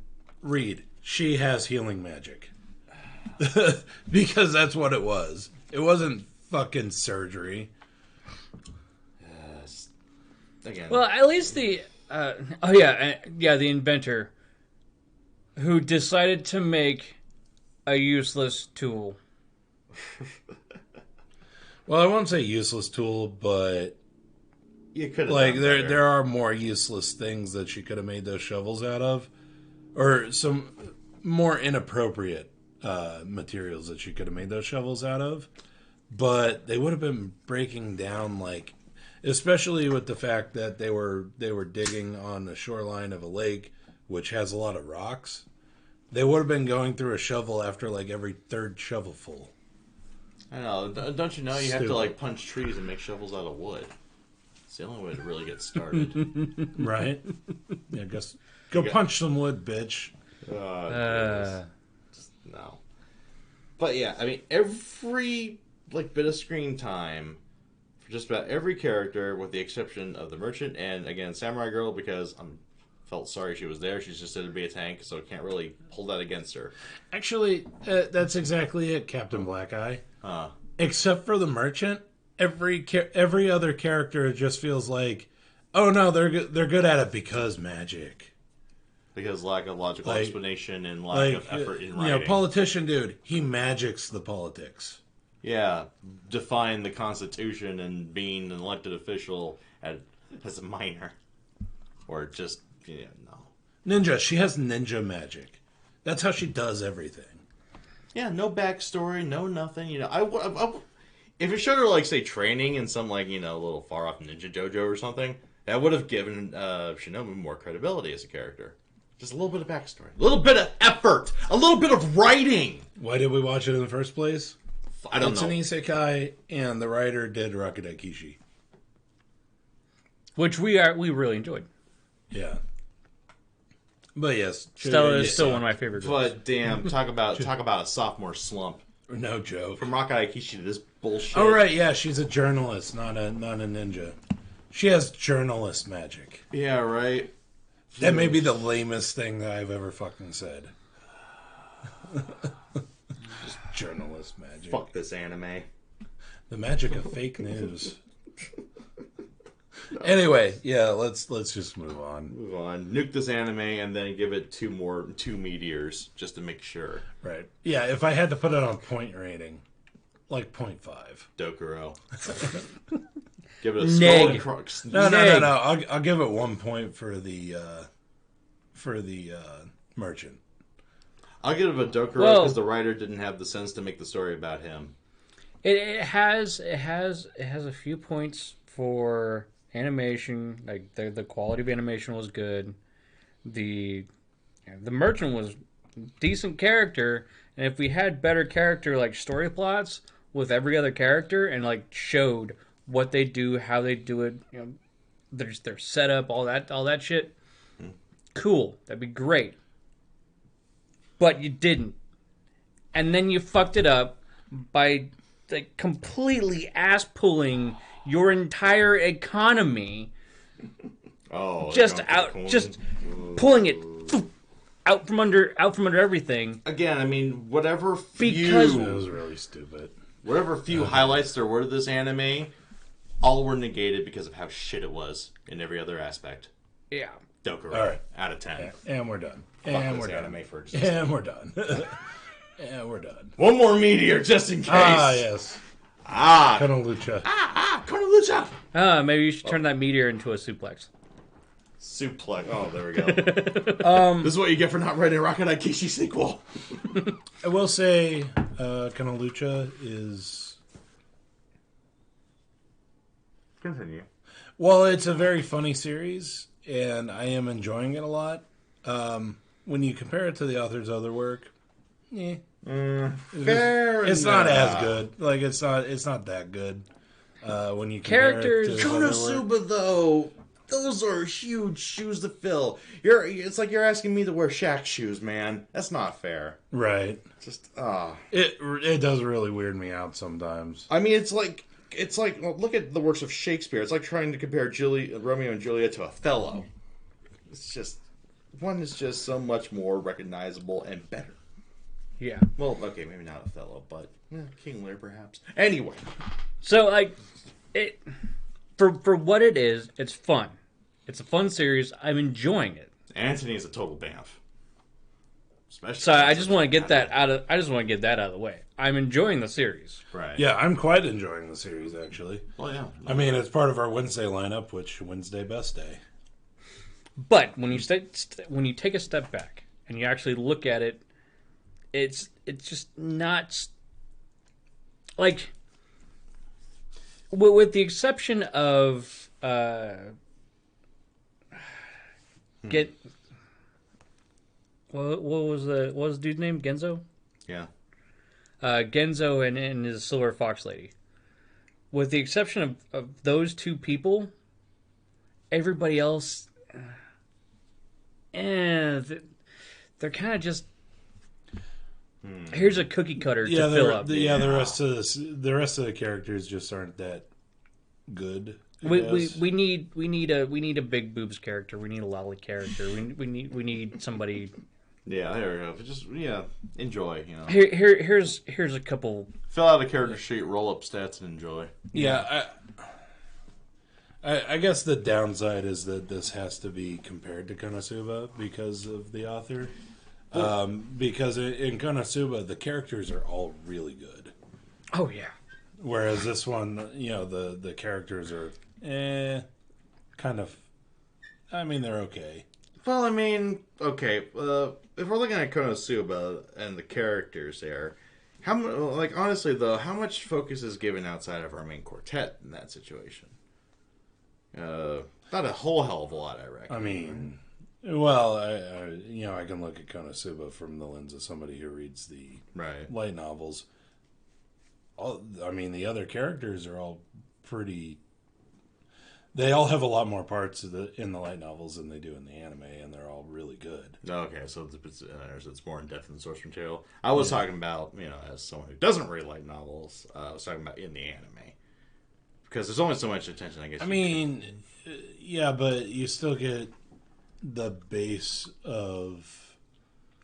Read. She has healing magic. Because that's what it was. It wasn't fucking surgery. Yes. Again. Well, at least the the inventor who decided to make a useless tool. Well, I won't say useless tool, but you could there are more useless things that she could have made those shovels out of, or some more inappropriate materials that she could have made those shovels out of, but they would have been breaking down, especially with the fact that they were digging on the shoreline of a lake which has a lot of rocks. They would have been going through a shovel after every third shovelful. I know. Don't you know you have to punch trees and make shovels out of wood? It's the only way to really get started. Right? Yeah, go punch some wood, bitch. Just, no. But yeah, I mean, every bit of screen time for just about every character, with the exception of the merchant and again Samurai Girl, because I felt sorry she was there. She's just there to be a tank, so I can't really hold that against her. Actually, that's exactly it, Captain Black Eye. Except for the merchant, every other character just feels like, oh no, they're good at it because magic. Because lack of logical explanation and lack of effort in writing. Politician dude, he magics the politics. Yeah, define the Constitution and being an elected official as a minor. Or just, no. Ninja, she has ninja magic. That's how she does everything. Yeah, no backstory, no nothing. If it showed her, say, training in some, a little far-off ninja dojo or something, that would have given Shinobu more credibility as a character. Just a little bit of backstory. A little bit of effort. A little bit of writing. Why did we watch it in the first place? I don't know. It's an isekai, and the writer did Rakudaikishi. Which we really enjoyed. Yeah. But yes. Stella is still one of my favorite groups. But damn, talk about a sophomore slump. No joke. From Rakudaikishi to this bullshit. Oh, right, yeah, she's a journalist, not a ninja. She has journalist magic. Yeah, right. That may be the lamest thing that I've ever fucking said. Just journalist magic. Fuck this anime. The magic of fake news. Anyway, yeah, let's just move on. Move on. Nuke this anime and then give it two meteors just to make sure. Right. Yeah, if I had to put it on point rating, like 0.5. Dokuro. Give it a skull and crux. No. I'll give it 1 point for the merchant. I'll give it a Dokuro because the writer didn't have the sense to make the story about him. It has a few points for animation. Like the quality of animation was good. The merchant was decent character, and if we had better character like story plots with every other character and like showed what they do, how they do it, their setup, all that shit. Cool, that'd be great. But you didn't, and then you fucked it up by like completely ass pulling your entire economy. Just pulling it out from under everything. Again, I mean, whatever because it was really stupid. Whatever few highlights there were to this anime, all were negated because of how shit it was in every other aspect. Yeah. Dokuro. All right. Out of 10. And we're done. And we're done. Anime for and we're done. And we're done. One more meteor, just in case. Ah, yes. Konolucha. Konolucha. Maybe you should turn that meteor into a suplex. Suplex. Oh, there we go. This is what you get for not writing a Rakudaikishi sequel. I will say, Konolucha is... Continue. Well, it's a very funny series, and I am enjoying it a lot. When you compare it to the author's other work, it's not as good. Like it's not that good. When you compare characters, it to Konosuba though, those are huge shoes to fill. It's like you're asking me to wear Shaq's shoes, man. That's not fair. Right. Just it does really weird me out sometimes. I mean, it's like well, look at the works of Shakespeare. It's like trying to compare Romeo and Juliet to Othello. It's just one is just so much more recognizable and better. Yeah. Well, okay, maybe not Othello, but King Lear perhaps. Anyway, so like it for what it is, it's fun. It's a fun series. I'm enjoying it. Anthony is a total bamf. So I just want to get that out of the way. I'm enjoying the series. Right. Yeah, I'm quite enjoying the series actually. Well, yeah. I mean, it's part of our Wednesday lineup, which Wednesday best day. But when you take a step back and you actually look at it, it's just not like, with the exception of what was the dude's name? Genzo? Yeah. Genzo and his Silver Fox lady. With the exception of those two people, everybody else, they're kind of just. Here's a cookie cutter to fill up. The rest of the characters just aren't that good. We need a big boobs character. We need a lolly character. We need somebody. Yeah, there we go. Just enjoy. Here's a couple. Fill out a character sheet, roll up stats, and enjoy. Yeah, I guess the downside is that this has to be compared to Konosuba because of the author. Because in Konosuba, the characters are all really good. Oh, yeah. Whereas this one, the characters are, kind of, I mean, they're okay. Well, I mean, okay, if we're looking at Konosuba and the characters there, honestly, though, how much focus is given outside of our main quartet in that situation? Not a whole hell of a lot, I reckon. I mean... Well, I can look at Konosuba from the lens of somebody who reads the light novels. The other characters are all pretty... They all have a lot more parts in the light novels than they do in the anime, and they're all really good. Okay, so it's more in depth than the source material. I was talking about, as someone who doesn't read light novels, I was talking about in the anime. Because there's only so much attention, I guess. Yeah, but you still get the base of...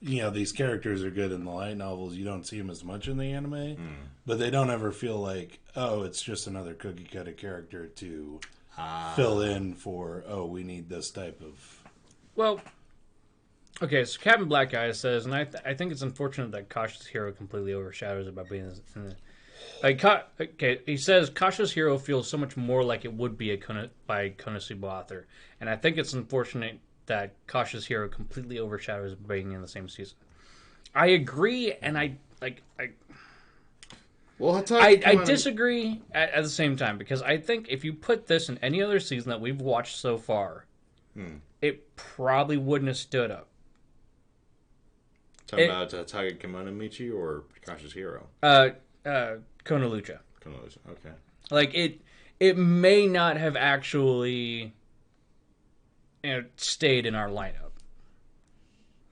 these characters are good in the light novels. You don't see them as much in the anime, but they don't ever feel like, it's just another cookie-cutter character to fill in for, we need this type of... Well, okay, so Captain Black Eye says, and I think it's unfortunate that Kasha's hero completely overshadows it by being in the... he says, Kasha's hero feels so much more like it would be by Konosuba author, and I think it's unfortunate that Kasha's hero completely overshadows being in the same season. I agree, and I disagree at the same time, because I think if you put this in any other season that we've watched so far, it probably wouldn't have stood up. Talking about Taga Kimono Michi or Kasha's hero? Konosuba. Okay. Like, it may not have actually... stayed in our lineup.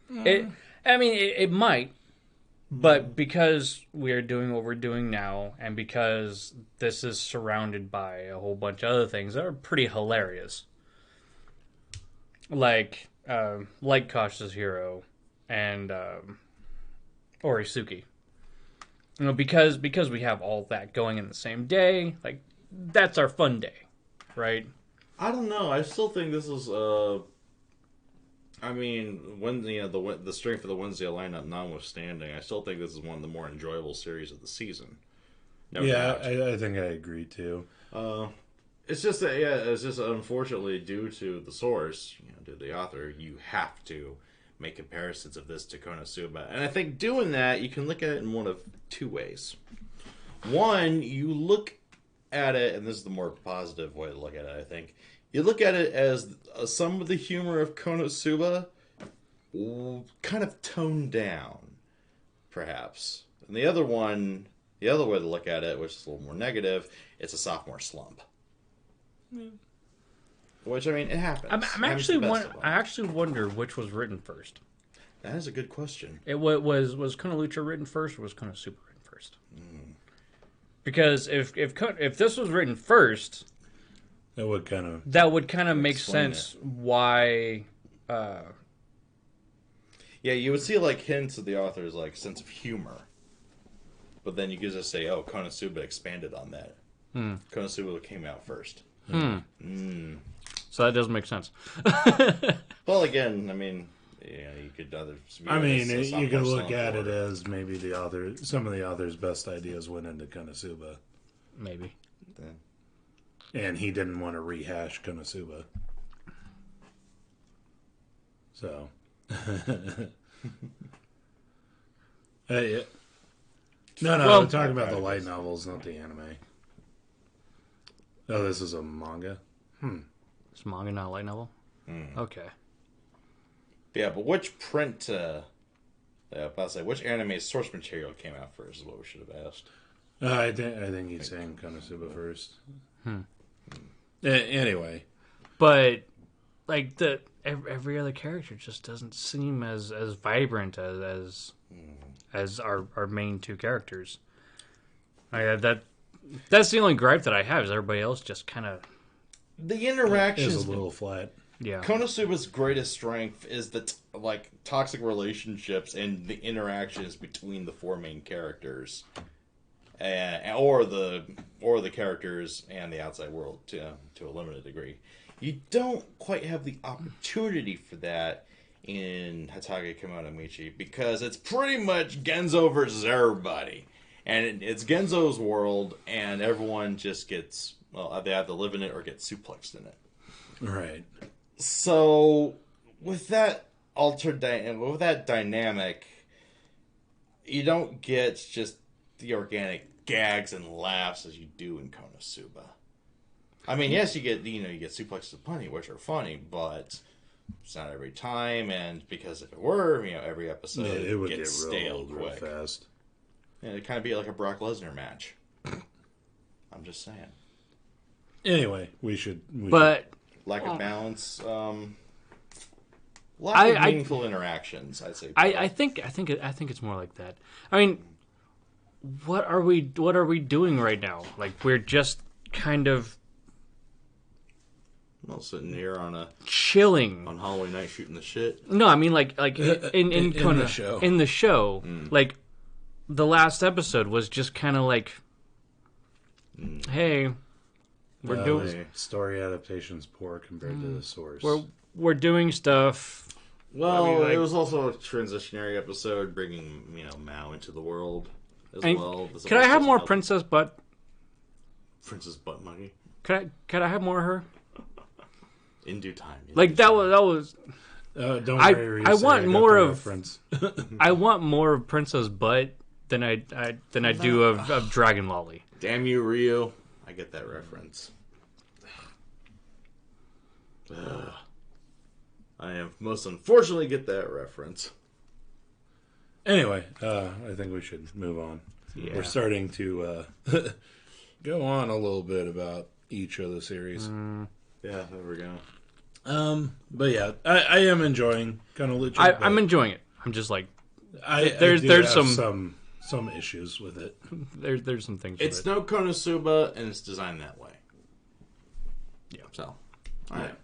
It might, but because we're doing what we're doing now, and because this is surrounded by a whole bunch of other things that are pretty hilarious, like Kasha's hero and Oresuki. Because we have all that going in the same day, like that's our fun day, right? I don't know. I still think this is. When the strength of the Wednesday lineup notwithstanding, I still think this is one of the more enjoyable series of the season. I think I agree too. It's just unfortunately due to the source, to the author, you have to make comparisons of this to Konosuba, and I think doing that you can look at it in one of two ways. One, you look at it, and this is the more positive way to look at it, I think. You look at it as some of the humor of Konosuba kind of toned down, perhaps. And the other way to look at it, which is a little more negative, it's a sophomore slump. Yeah. Which, it happens. I actually wonder which was written first. That is a good question. Was Konosuba written first, or was Konosuba written first? Because if this was written first, that would kind of make sense why. You would see hints of the author's sense of humor, but then you could just say, Konosuba expanded on that. Konosuba came out first. So that doesn't make sense. Well, again, you could you could look at it as maybe some of the author's best ideas went into Konosuba. Maybe. Yeah. And he didn't want to rehash Konosuba. So. Yeah. No, we're talking about the light novels, not the anime. Oh, this is a manga? It's manga, not a light novel? Okay. Yeah, but which print... which anime source material came out first is what we should have asked. I think he's saying Konosuba first. Anyway. But, every other character just doesn't seem as vibrant as our main two characters. That's the only gripe that I have, is everybody else just kind of... The interactions is a little flat. Yeah. Konosuba's greatest strength is the toxic relationships and the interactions between the four main characters, or the characters and the outside world to a limited degree. You don't quite have the opportunity for that in Hataga Kimono Michi, because it's pretty much Genzo versus everybody. And it's Genzo's world, and everyone just gets... Well, they have to live in it or get suplexed in it. Right. So, with that dynamic, you don't get just the organic gags and laughs as you do in Konosuba. Yes, you get suplexes plenty, which are funny, but it's not every time, and because if it were, every episode it would get stale real quick. Fast. Yeah, it'd kind of be like a Brock Lesnar match. I'm just saying. Anyway, we should. Lack of balance. Lack of meaningful interactions, I'd say. I think it's more like that. I mean, what are we doing right now? Like, we're just kind of sitting here on chilling on Halloween night shooting the shit. No, I mean like in the show. In the show, like the last episode was just kind of like, hey, we're doing story adaptation's poor compared to the source. We're doing stuff. Well, it was also a transitionary episode, bringing Mao into the world as well. Could I have more Princess Butt? Princess Butt Money. Could I have more of her? In due time. That was. Don't worry. I want more of. I want more of Princess Butt than I do of Dragon Lolly. Damn you, Ryu! I get that reference. I have most unfortunately get that reference. Anyway, I think we should move on. Yeah. We're starting to go on a little bit about each of the series. Yeah, there we go. But yeah, I am enjoying kind of legit. I'm enjoying it. I'm just like, there's some issues with it. There's some things. It's no Konosuba, and it's designed that way. Yeah. So, all right.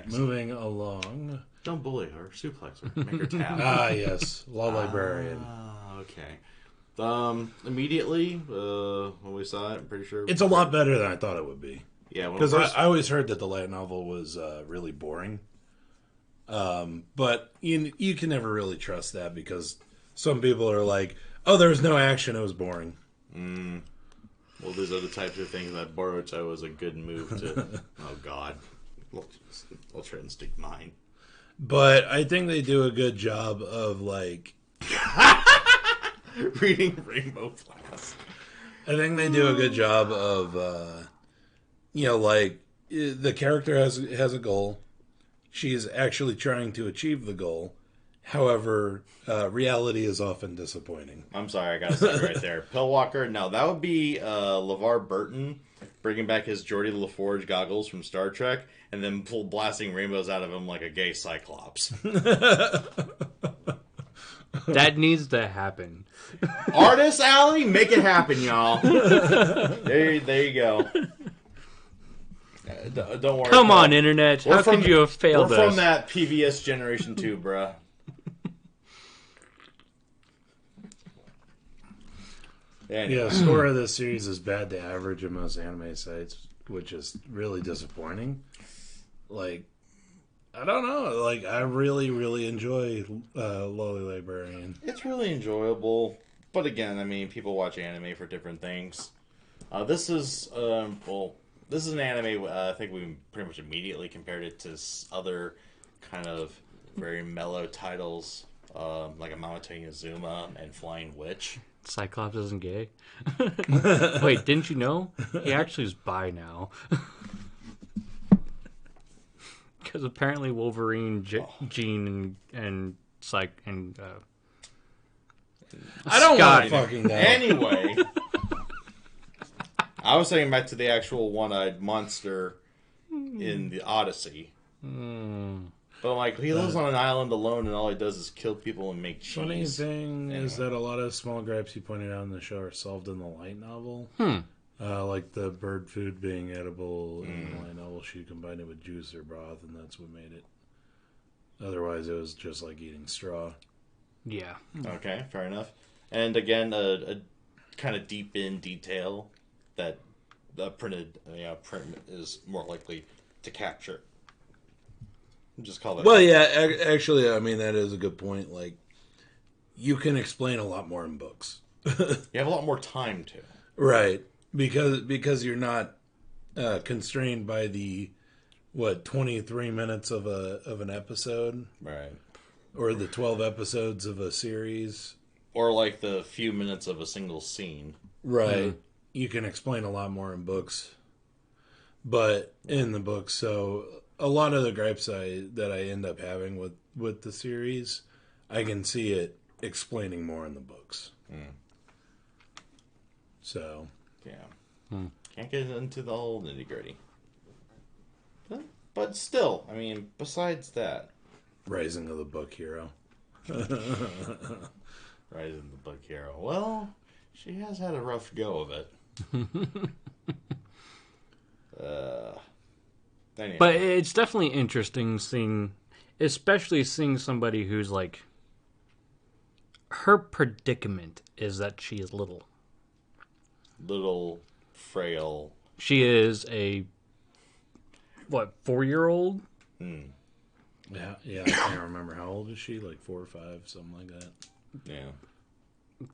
Moving along. Don't bully her. Suplex her. Make her tap. Yes. Law Librarian. Okay. Immediately, when we saw it, I'm pretty sure... It's a lot better than I thought it would be. Yeah. Because I always heard that the light novel was really boring. But you can never really trust that because some people are like, oh, there was no action, it was boring. Well, these are the types of things that Boruto was a good move to... Oh, God. I'll try and stick mine. But I think they do a good job of, like... reading Rainbow Flask. I think they do a good job of, like, the character has a goal. She's actually trying to achieve the goal. However, reality is often disappointing. I'm sorry, I gotta say right there. Pillwalker, no, that would be LeVar Burton bringing back his Geordie LaForge goggles from Star Trek and then blasting rainbows out of him like a gay Cyclops. That needs to happen. Artist Alley, make it happen, y'all. There you go. Don't worry. Come on, Internet. How could you have failed us? We're from that PBS Generation 2, bruh. Anyway. Yeah, score of this series is bad to average in most anime sites, which is really disappointing. Like, I don't know. Like, I really, really enjoy Lolly Librarian. It's really enjoyable. But again, I mean, people watch anime for different things. This is an anime, I think we pretty much immediately compared it to other kind of very mellow titles, like Amato Inazuma and Flying Witch. Cyclops isn't gay? Wait, didn't you know? He actually is bi now. Because apparently Wolverine, Jean, and I don't want to fucking know. Anyway, I was thinking back to the actual one-eyed monster in the Odyssey. But I'm like, he lives on an island alone, and all he does is kill people and make cheese. Funny thing is that a lot of small gripes you pointed out in the show are solved in the light novel. Like the bird food being edible in the light novel, she combined it with juice or broth, and that's what made it. Otherwise, it was just like eating straw. Yeah. Okay, fair enough. And again, a kind of deep in detail that the print is more likely to capture. Just call it. Well, yeah, actually, I mean, that is a good point. Like, you can explain a lot more in books. You have a lot more time to. Right. Because you're not constrained by the 23 minutes of an episode, right? Or the 12 episodes of a series, or like the few minutes of a single scene, right? You can explain a lot more in books, but in the books, so a lot of the gripes that I end up having with the series, I can see it explaining more in the books. So, yeah, can't get into the whole nitty gritty. But still, I mean, besides that, Rising of the Book Hero. Rising of the Book Hero. Well, she has had a rough go of it. Anyway. But it's definitely interesting especially seeing somebody who's like, her predicament is that she is little, frail. She is a 4-year-old? Yeah, I can't remember how old is she, like 4 or 5, something like that. Yeah.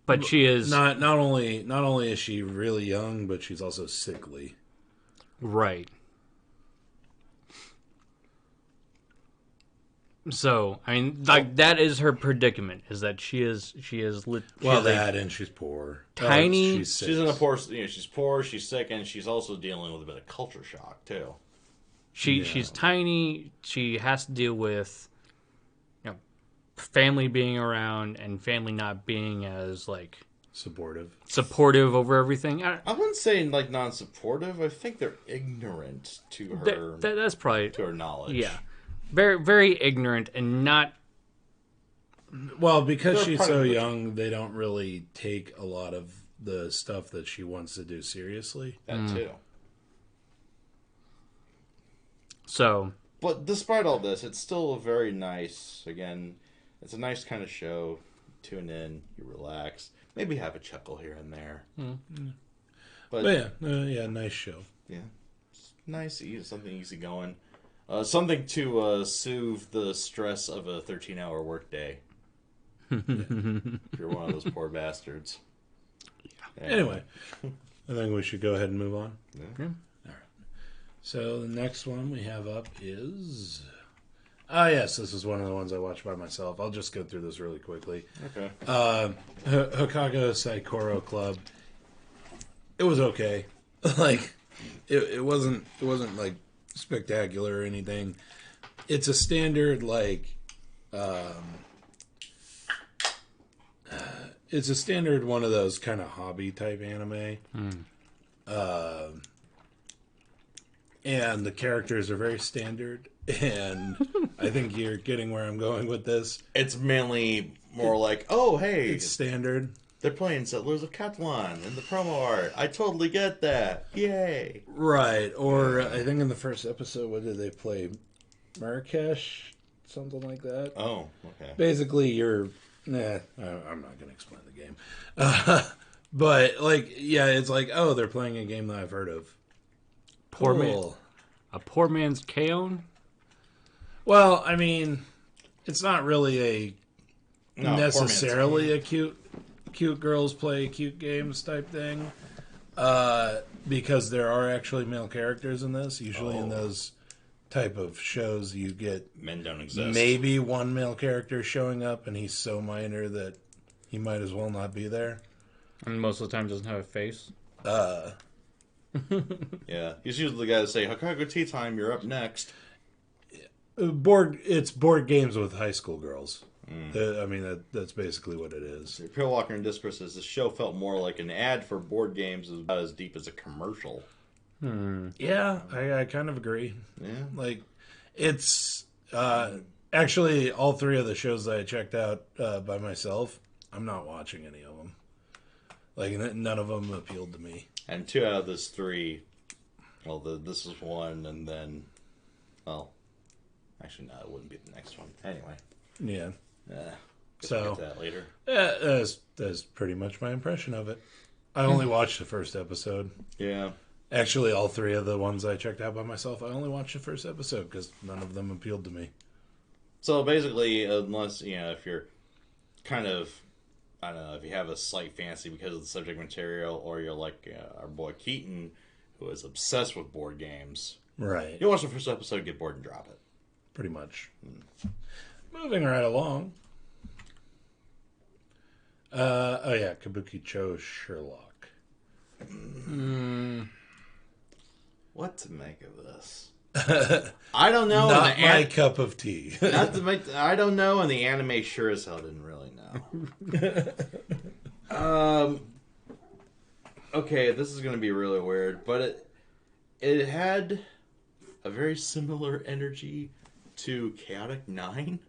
But she is not only is she really young, but she's also sickly. Right. So, I mean, like, that is her predicament, is that she is and she's poor. Tiny. She's in a poor, she's poor, she's sick, and she's also dealing with a bit of culture shock, too. She's tiny, she has to deal with, family being around and family not being as, like, supportive over everything. I wouldn't say, like, non-supportive. I think they're ignorant to her. That's probably to her knowledge. Yeah. Very, very ignorant and not. Well, because she's so young, they don't really take a lot of the stuff that she wants to do seriously. That too. So. But despite all this, it's still a very nice, again, it's a nice kind of show. Tune in, you relax, maybe have a chuckle here and there. But yeah, nice show. Yeah. It's nice, something easy going. Something to soothe the stress of a 13-hour workday. If you're one of those poor bastards. Yeah. Anyway, I think we should go ahead and move on. Yeah. All right. So the next one we have up is... yes, this is one of the ones I watched by myself. I'll just go through this really quickly. Okay. OTAKU Saikoro Club. It was okay. Like, it wasn't like spectacular or anything. It's a standard, like, it's a standard one of those kind of hobby type anime. And the characters are very standard, and I think you're getting where I'm going with this. It's mainly more like, oh, hey, it's standard. They're playing Settlers of Catan in the promo art. I totally get that. Yay. Right. Or I think in the first episode, what did they play? Marrakesh? Something like that. Oh, okay. Basically, I'm not going to explain the game. But, like, yeah, it's like, oh, they're playing a game that I've heard of. A poor man's K-On? Well, I mean, it's not really necessarily a cute girls play cute games type thing, because there are actually male characters in this. Usually in those type of shows, you get men don't exist. Maybe one male character showing up, and he's so minor that he might as well not be there. And most of the time doesn't have a face. Yeah, he's usually the guy to say, "Hokago tea time, you're up next." It's board games with high school girls. I mean, that's basically what it is. Pale Walker and Disper says the show felt more like an ad for board games, about as deep as a commercial. Yeah, I kind of agree. Yeah, like it's actually all 3 of the shows that I checked out by myself. I'm not watching any of them. Like none of them appealed to me. And 2 out of those 3, well, this is one, and then, well, actually no, it wouldn't be the next one. Anyway. Yeah. So we'll get to that later. That's pretty much my impression of it. I only watched the first episode. Yeah. Actually, all 3 of the ones I checked out by myself, I only watched the first episode because none of them appealed to me. So basically, unless, if you're kind of, I don't know, if you have a slight fancy because of the subject material, or you're like our boy Keaton, who is obsessed with board games. Right. You watch the first episode, get bored, and drop it. Pretty much. Moving right along. Kabukicho Sherlock. What to make of this? I don't know. Not my cup of tea. I don't know, and the anime sure as hell didn't really know. Okay, this is going to be really weird, but it had a very similar energy to Chaotic 9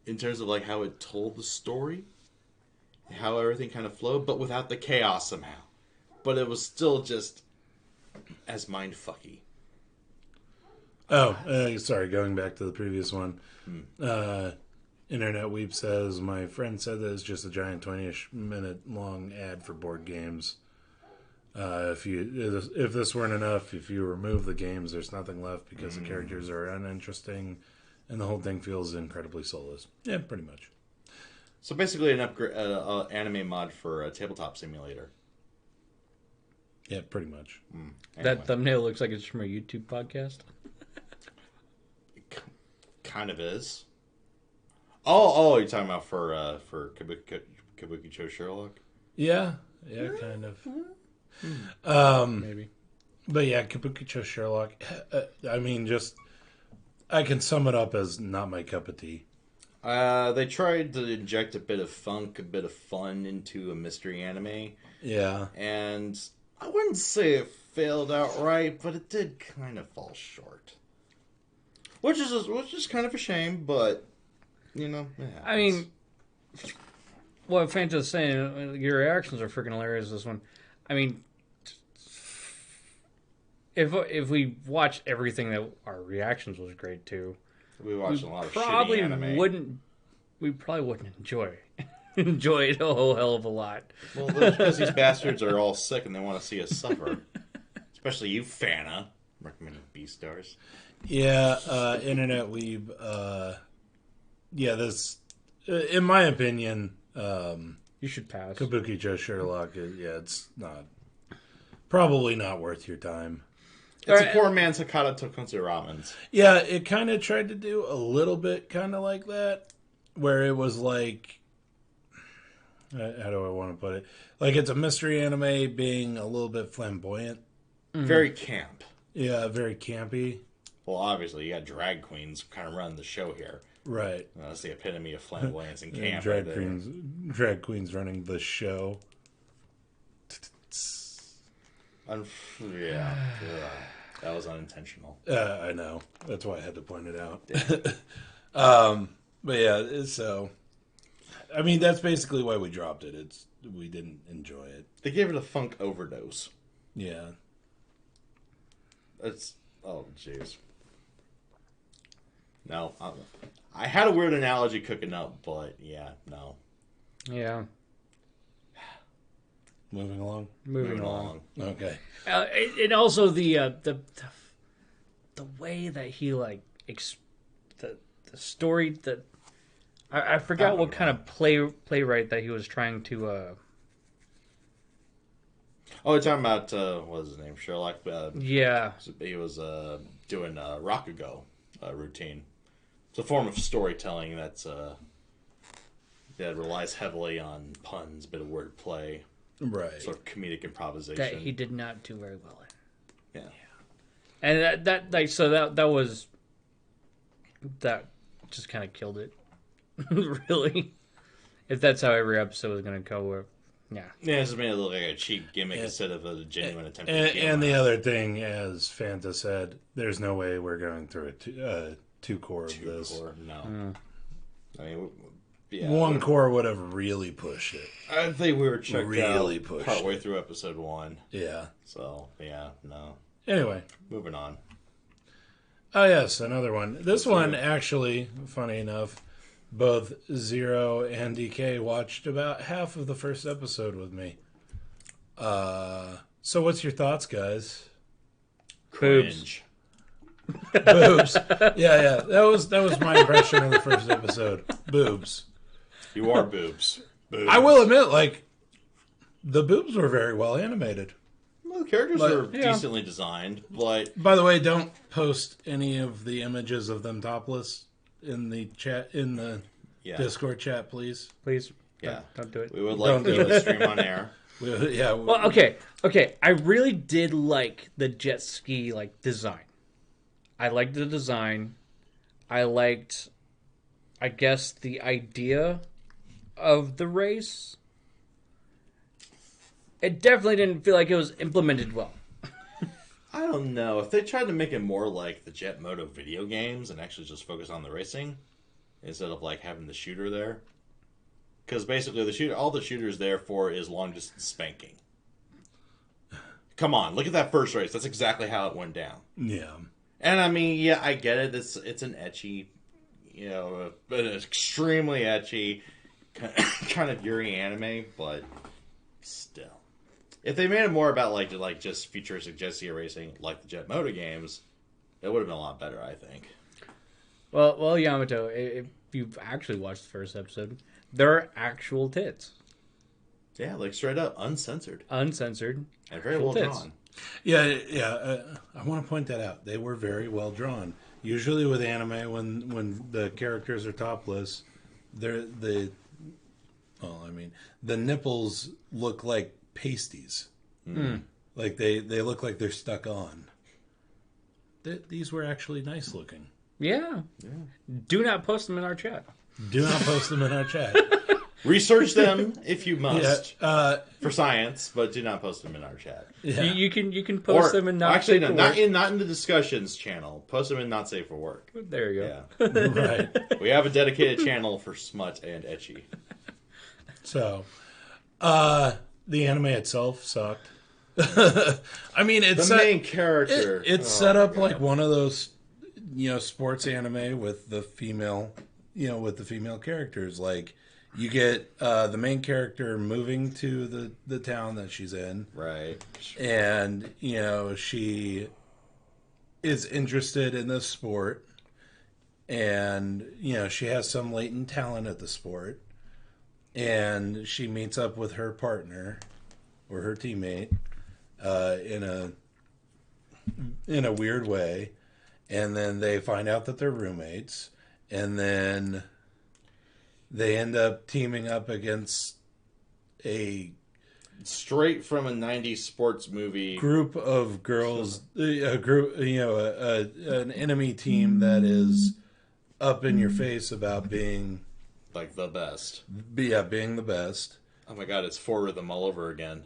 in terms of like how it told the story, how everything kind of flowed, but without the chaos somehow. But it was still just as mindfucky. Oh, sorry, going back to the previous one. Internet Weep says, my friend said that it's just a giant 20-ish minute long ad for board games. If this weren't enough, if you remove the games, there's nothing left because the characters are uninteresting and the whole thing feels incredibly soulless. Yeah, pretty much. So basically an anime mod for a tabletop simulator. Yeah, pretty much. Anyway. That thumbnail looks like it's from a YouTube podcast. It kind of is. Oh, you're talking about for Kabukicho Sherlock? Yeah, kind of. Maybe. But yeah, Kabukicho Sherlock, I mean, I can sum it up as not my cup of tea. They tried to inject a bit of funk, a bit of fun into a mystery anime. Yeah. And I wouldn't say it failed outright, but it did kind of fall short. Which is kind of a shame, but, you know, it happens. I mean, what Fanta's saying, your reactions are freaking hilarious, this one. I mean, if we watched everything that our reactions was great too, we watched a lot of shitty anime. We probably wouldn't enjoy it a whole hell of a lot. Well, that's because these bastards are all sick and they want to see us suffer. Especially you, Fana. Recommending Beastars. Yeah, Internet Weeb. This, in my opinion, you should pass. Kabukicho Sherlock. It's probably not worth your time. It's a poor man's Hakata Tokunsu Ramens. Yeah, it kind of tried to do a little bit kind of like that, where it was like, how do I want to put it? Like it's a mystery anime being a little bit flamboyant. Mm-hmm. Very camp. Yeah, very campy. Well, obviously, you got drag queens kind of running the show here. Right. That's the epitome of flamboyance and camp. Drag queens running the show. Yeah. That was unintentional. I know. That's why I had to point it out. But yeah, so... I mean, that's basically why we dropped it. We didn't enjoy it. They gave it a funk overdose. Yeah. Oh, jeez. No. I had a weird analogy cooking up, but yeah, no. Yeah. Moving along? Moving along. Okay. And also the way that he, like, the story that... I forgot what kind of playwright that he was trying to... Oh, you're talking about, what was his name? Sherlock? Yeah. He was doing a Rakugo routine. It's a form of storytelling that relies heavily on puns, a bit of wordplay. Right. Sort of comedic improvisation. That he did not do very well in. Yeah. And that was... That just kind of killed it. Really. If that's how every episode was going to go, yeah. Yeah, this made it look like a cheap gimmick instead of a genuine attempt. And the other thing, as Fanta said, there's no way we're going through a two core of this. No. I mean, yeah, one core would have really pushed it. I think we were checked out partway through episode 1. Yeah. So, yeah, no. Anyway. Moving on. Oh, yes, another one. This one, actually, funny enough, both Zero and DK watched about half of the first episode with me. So what's your thoughts, guys? Boobs. Boobs. Yeah. That was my impression of the first episode. Boobs. You are boobs. I will admit, like, the boobs were very well animated. Well, the characters are decently designed. Like, by the way, don't post any of the images of them topless in the chat, in the Discord chat, please. Please. Yeah. Don't do it. We would like to stream on air. Well, okay. I really did like the jet ski, like, design. I liked the design. I liked, I guess, the idea of the race. It definitely didn't feel like it was implemented well. I don't know. If they tried to make it more like the Jet Moto video games and actually just focus on the racing instead of like having the shooter there. Because basically all the shooter's there for is long distance spanking. Come on, look at that first race. That's exactly how it went down. Yeah. And I mean, yeah, I get it. It's an ecchi, but an extremely ecchi kind of Yuri anime, but still. If they made it more about like just futuristic jet ski racing, like the Jet Moto games, it would have been a lot better, I think. Well, Yamato, if you've actually watched the first episode, there are actual tits. Yeah, like straight up, uncensored. Uncensored. And very well drawn. Yeah. I want to point that out. They were very well drawn. Usually with anime, when the characters are topless, the nipples look like pasties. Like they look like they're stuck on. These were actually nice looking. Yeah. Do not post them in our chat. Do not post them in our chat. Research them if you must for science, but do not post them in our chat. Yeah. You can post them in not safe for work. Not in the discussions channel. Post them in not safe for work. There you go. Yeah. Right. We have a dedicated channel for smut and ecchi. So, the anime itself sucked. I mean, it's the main character. It's set up like one of those, sports anime with the female, with the female characters. Like, you get the main character moving to the town that she's in, right? And she is interested in this sport, and she has some latent talent at the sport. And she meets up with her partner or her teammate in a weird way, and then they find out that they're roommates, and then they end up teaming up against a straight from a 90s sports movie group of girls, an enemy team that is up in your face about being like the best. Yeah, being the best. Oh my god, it's 4-Rhythm all over again.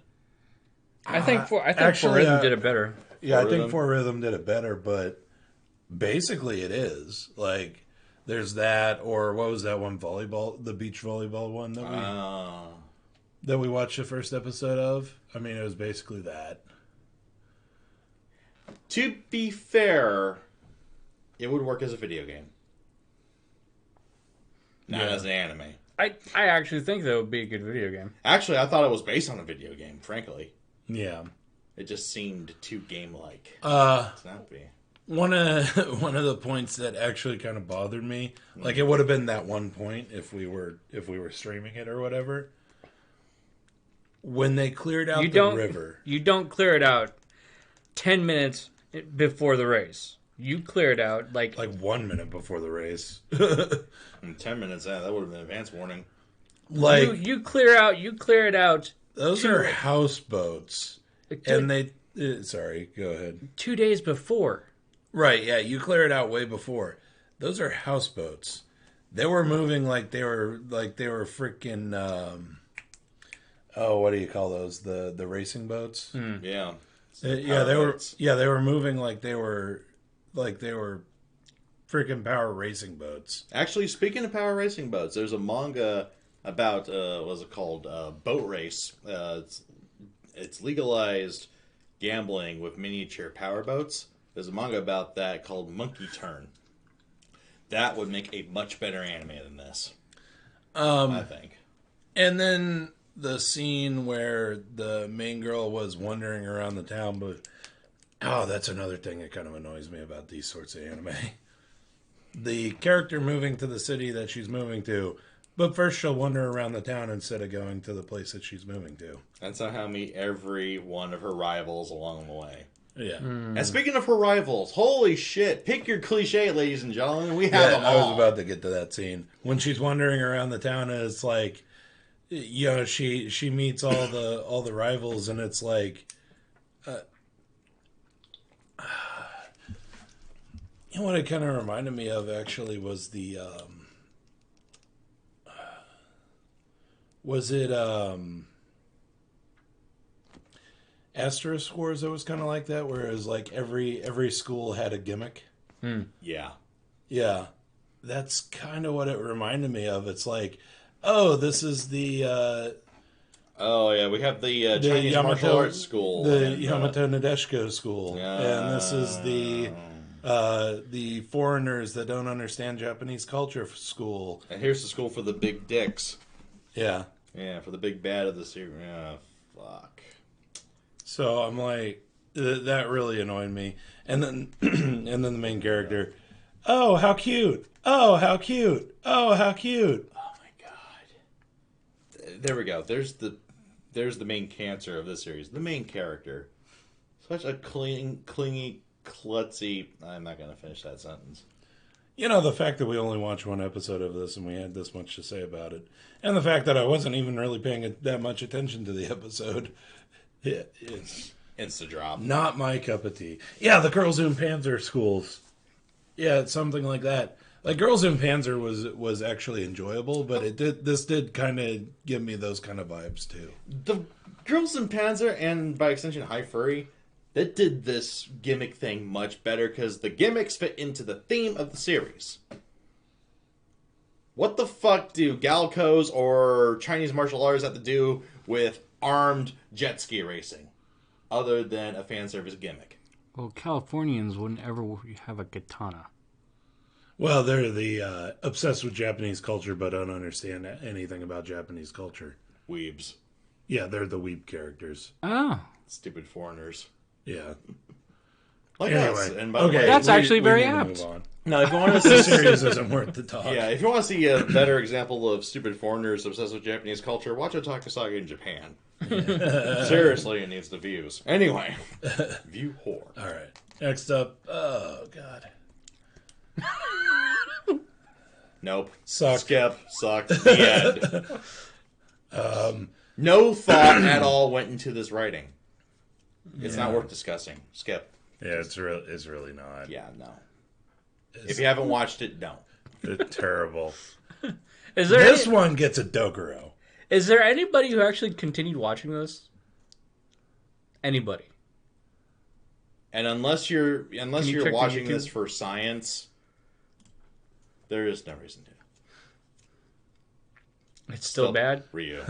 I think 4-Rhythm did it better. Yeah, I think 4-Rhythm did it better, but basically it is. Like, there's that, or what was that one, volleyball, the beach volleyball one that we watched the first episode of? I mean, it was basically that. To be fair, it would work as a video game. Not as an anime. I actually think that would be a good video game. Actually, I thought it was based on a video game, frankly. Yeah. It just seemed too game-like. It's not be. One of the points that actually kind of bothered me, like it would have been that one point if we were streaming it or whatever. When they cleared out the river. You don't clear it out 10 minutes before the race. You clear it out like 1 minute before the race. 10 minutes, that would have been advance warning. Like you clear it out. Those are houseboats, and they. Sorry, go ahead. 2 days before. Right, yeah, you clear it out way before. Those are houseboats. They were moving like they were freaking. What do you call those? The racing boats. Yeah. They were moving like they were freaking power racing boats. Actually, speaking of power racing boats, there's a manga about what's it called? Boat race. It's legalized gambling with miniature power boats. There's a manga about that called Monkey Turn. That would make a much better anime than this. I think. And then the scene where the main girl was wandering around the town, but that's another thing that kind of annoys me about these sorts of anime. The character moving to the city that she's moving to, but first she'll wander around the town instead of going to the place that she's moving to. And somehow meet every one of her rivals along the way. Yeah. And speaking of her rivals, holy shit, pick your cliche, ladies and gentlemen. We have them all. I was about to get to that scene. When she's wandering around the town, and it's like, she meets all the rivals, and it's like, You know what it kind of reminded me of actually was was it Asterisk Wars that was kind of like that, where it was like every school had a gimmick. Yeah. Yeah. That's kind of what it reminded me of. It's like, oh, this is the oh yeah, we have the Chinese martial arts school, the Yamato Nadeshiko school, and this is the foreigners that don't understand Japanese culture school. And here's the school for the big dicks. Yeah, for the big bad of the series. Yeah, fuck. So I'm like, that really annoyed me. And then and then the main character, oh how cute, oh how cute, oh how cute. Oh my god. There we go. There's the main cancer of this series. The main character. Such a clingy, klutzy... I'm not going to finish that sentence. You know, the fact that we only watched one episode of this and we had this much to say about it. And the fact that I wasn't even really paying that much attention to the episode. It's Insta-drop. Not my cup of tea. Yeah, the Girls in Panzer schools. Yeah, it's something like that. Like, Girls in Panzer was actually enjoyable, but this did kind of give me those kind of vibes, too. The Girls in Panzer, and by extension High Furry, that did this gimmick thing much better, because the gimmicks fit into the theme of the series. What the fuck do Galcos or Chinese martial arts have to do with armed jet ski racing, other than a fan service gimmick? Well, Californians wouldn't ever have a katana. Well, they're the obsessed with Japanese culture but don't understand anything about Japanese culture. Weebs. Yeah, they're the weeb characters. Oh. Stupid foreigners. Yeah. Like anyway, us. And by the way, that's actually very apt. Now, if you want to see the series isn't worth the talk. Yeah, if you want to see a better example of stupid foreigners obsessed with Japanese culture, watch OTAKU SAGA in Japan. Seriously, it needs the views. Anyway, view whore. All right. Next up, oh god. Nope. Suck. Skip. Sucked. The end. No thought at all went into this writing. It's not worth discussing. Skip. Yeah, it's really not. Yeah, no. If you haven't watched it, don't. They're terrible. This one gets a Dokuro. Is there anybody who actually continued watching this? Anybody? And unless you're watching this for science, there is no reason to. It's still bad? Ryu.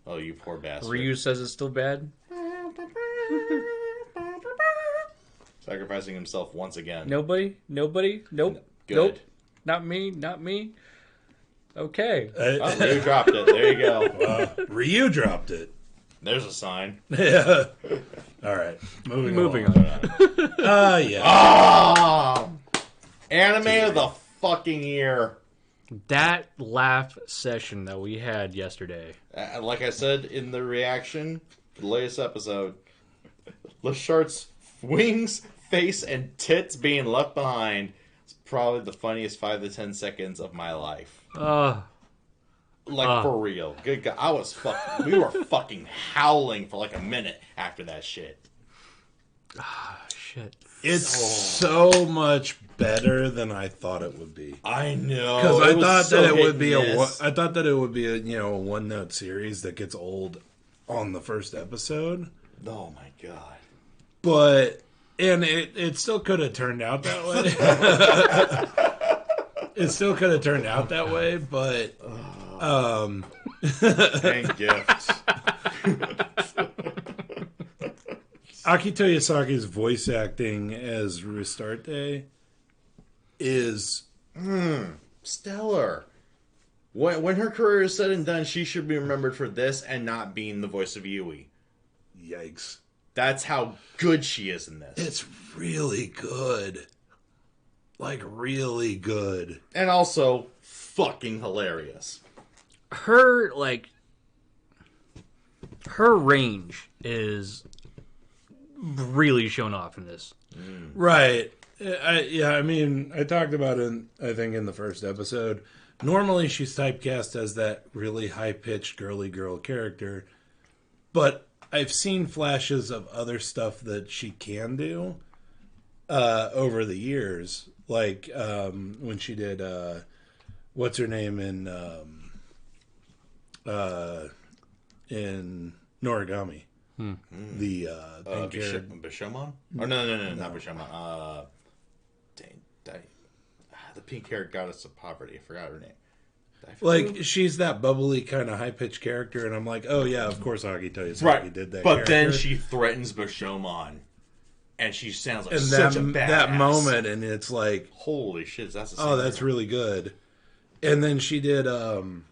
Oh, you poor bastard. Ryu says it's still bad? Sacrificing himself once again. Nobody? Nope. Good. Nope. Not me. Okay. Ryu dropped it. There you go. Ryu dropped it. There's a sign. Yeah. All right. Moving on. Yeah. Oh! Anime of the fucking year. That laugh session that we had yesterday. Like I said in the reaction for the latest episode, LeChart's wings, face, and tits being left behind is probably the funniest 5 to 10 seconds of my life. For real. Good God. We were fucking howling for like a minute after that shit. Shit. It's so much better than I thought it would be. I know. Because I thought that it would be a one note series that gets old on the first episode. Oh my god. But it still could have turned out that way. It still could have turned out that way, but and gifts. Akito Yasaki's voice acting as Restarte is stellar. When her career is said and done, she should be remembered for this and not being the voice of Yui. Yikes. That's how good she is in this. It's really good. Like, really good. And also, fucking hilarious. Her range is really shown off in this. Right. I mean, I talked about it, I think, in the first episode. Normally, she's typecast as that really high-pitched girly girl character. But I've seen flashes of other stuff that she can do. over the years. Like when she did what's her name in Noragami. The Bishamon? Oh no, not Bishamon. The pink-haired goddess of poverty. I forgot her name. Like, she's that bubbly kind of high-pitched character, and I'm like, oh yeah, of course Agito Yasaki did that. But then she threatens Bishamon, and she sounds like such a badass. That moment, and it's like, holy shit, that's that's really good. And then she did Altair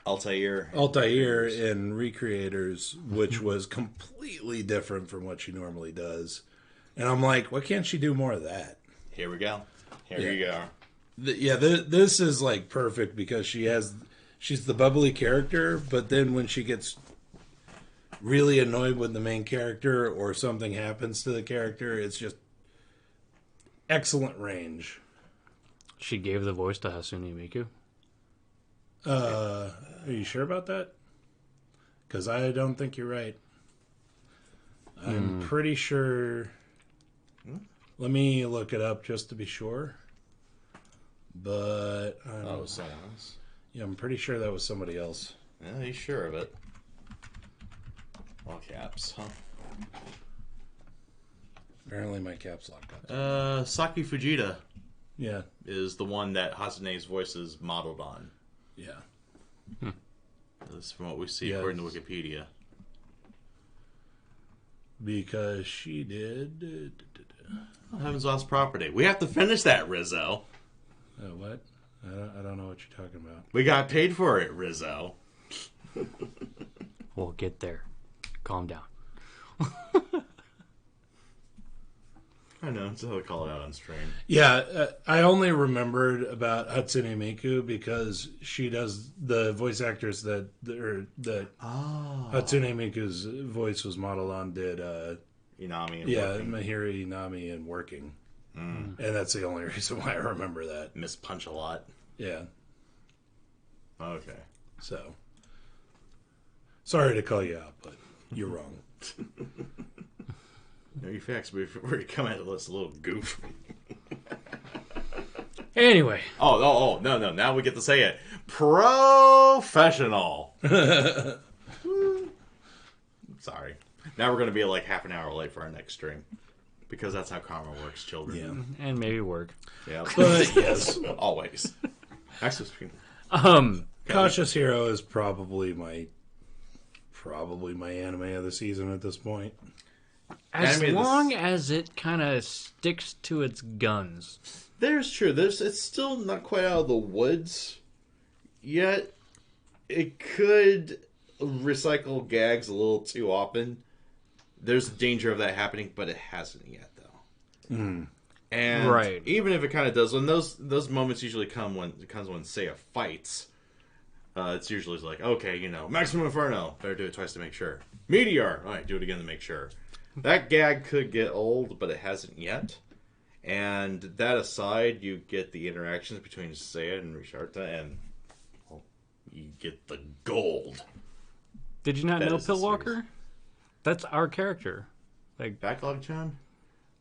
in Recreators, which was completely different from what she normally does. And I'm like, why can't she do more of that? Here we go. Here you go. This is like perfect because she's the bubbly character, but then when she gets really annoyed with the main character or something happens to the character, it's just excellent range. She gave the voice to Hatsune Miku. Are you sure about that? Because I don't think you're right. I'm pretty sure. Let me look it up just to be sure. But someone else. Yeah, I'm pretty sure that was somebody else. Yeah, you sure of it? All caps, huh? Apparently, my caps lock got. Saki Fujita. Yeah, is the one that Hatsune's voice is modeled on. Yeah. That's from what we see according to Wikipedia. Because she did. Heaven's Lost Property. We have to finish that, Rizzo. What? I don't know what you're talking about. We got paid for it, Rizzo. We'll get there. Calm down. I know, until I call it out on stream. Yeah, I only remembered about Hatsune Miku because she does the voice actors that Hatsune Miku's voice was modeled on did Inami and Working. Mahiri Inami and Working. And that's the only reason why I remember that. Miss Punch a lot. Yeah. Okay. So, sorry to call you out, but you're wrong. No, you facts before you come at us a little goof. Anyway. Oh, no. Now we get to say it. Professional. Sorry. Now we're going to be like half an hour late for our next stream. Because that's how karma works, children. Yeah. And maybe work. Yeah. But yes. Always. Actually, Cautious Hero is probably my anime of the season at this point. As long as it kind of sticks to its guns. There's true. It's still not quite out of the woods yet. It could recycle gags a little too often. There's a danger of that happening, but it hasn't yet, though. And even if it kind of does, when those moments usually come when Seiya fights. It's usually like, okay, Maximum Inferno. Better do it twice to make sure. Meteor. All right, do it again to make sure. That gag could get old, but it hasn't yet. And that aside, you get the interactions between Seiya and Risharta, and you get the gold. Did you not know Pillwalker? That's our character. Like Backlog-chan?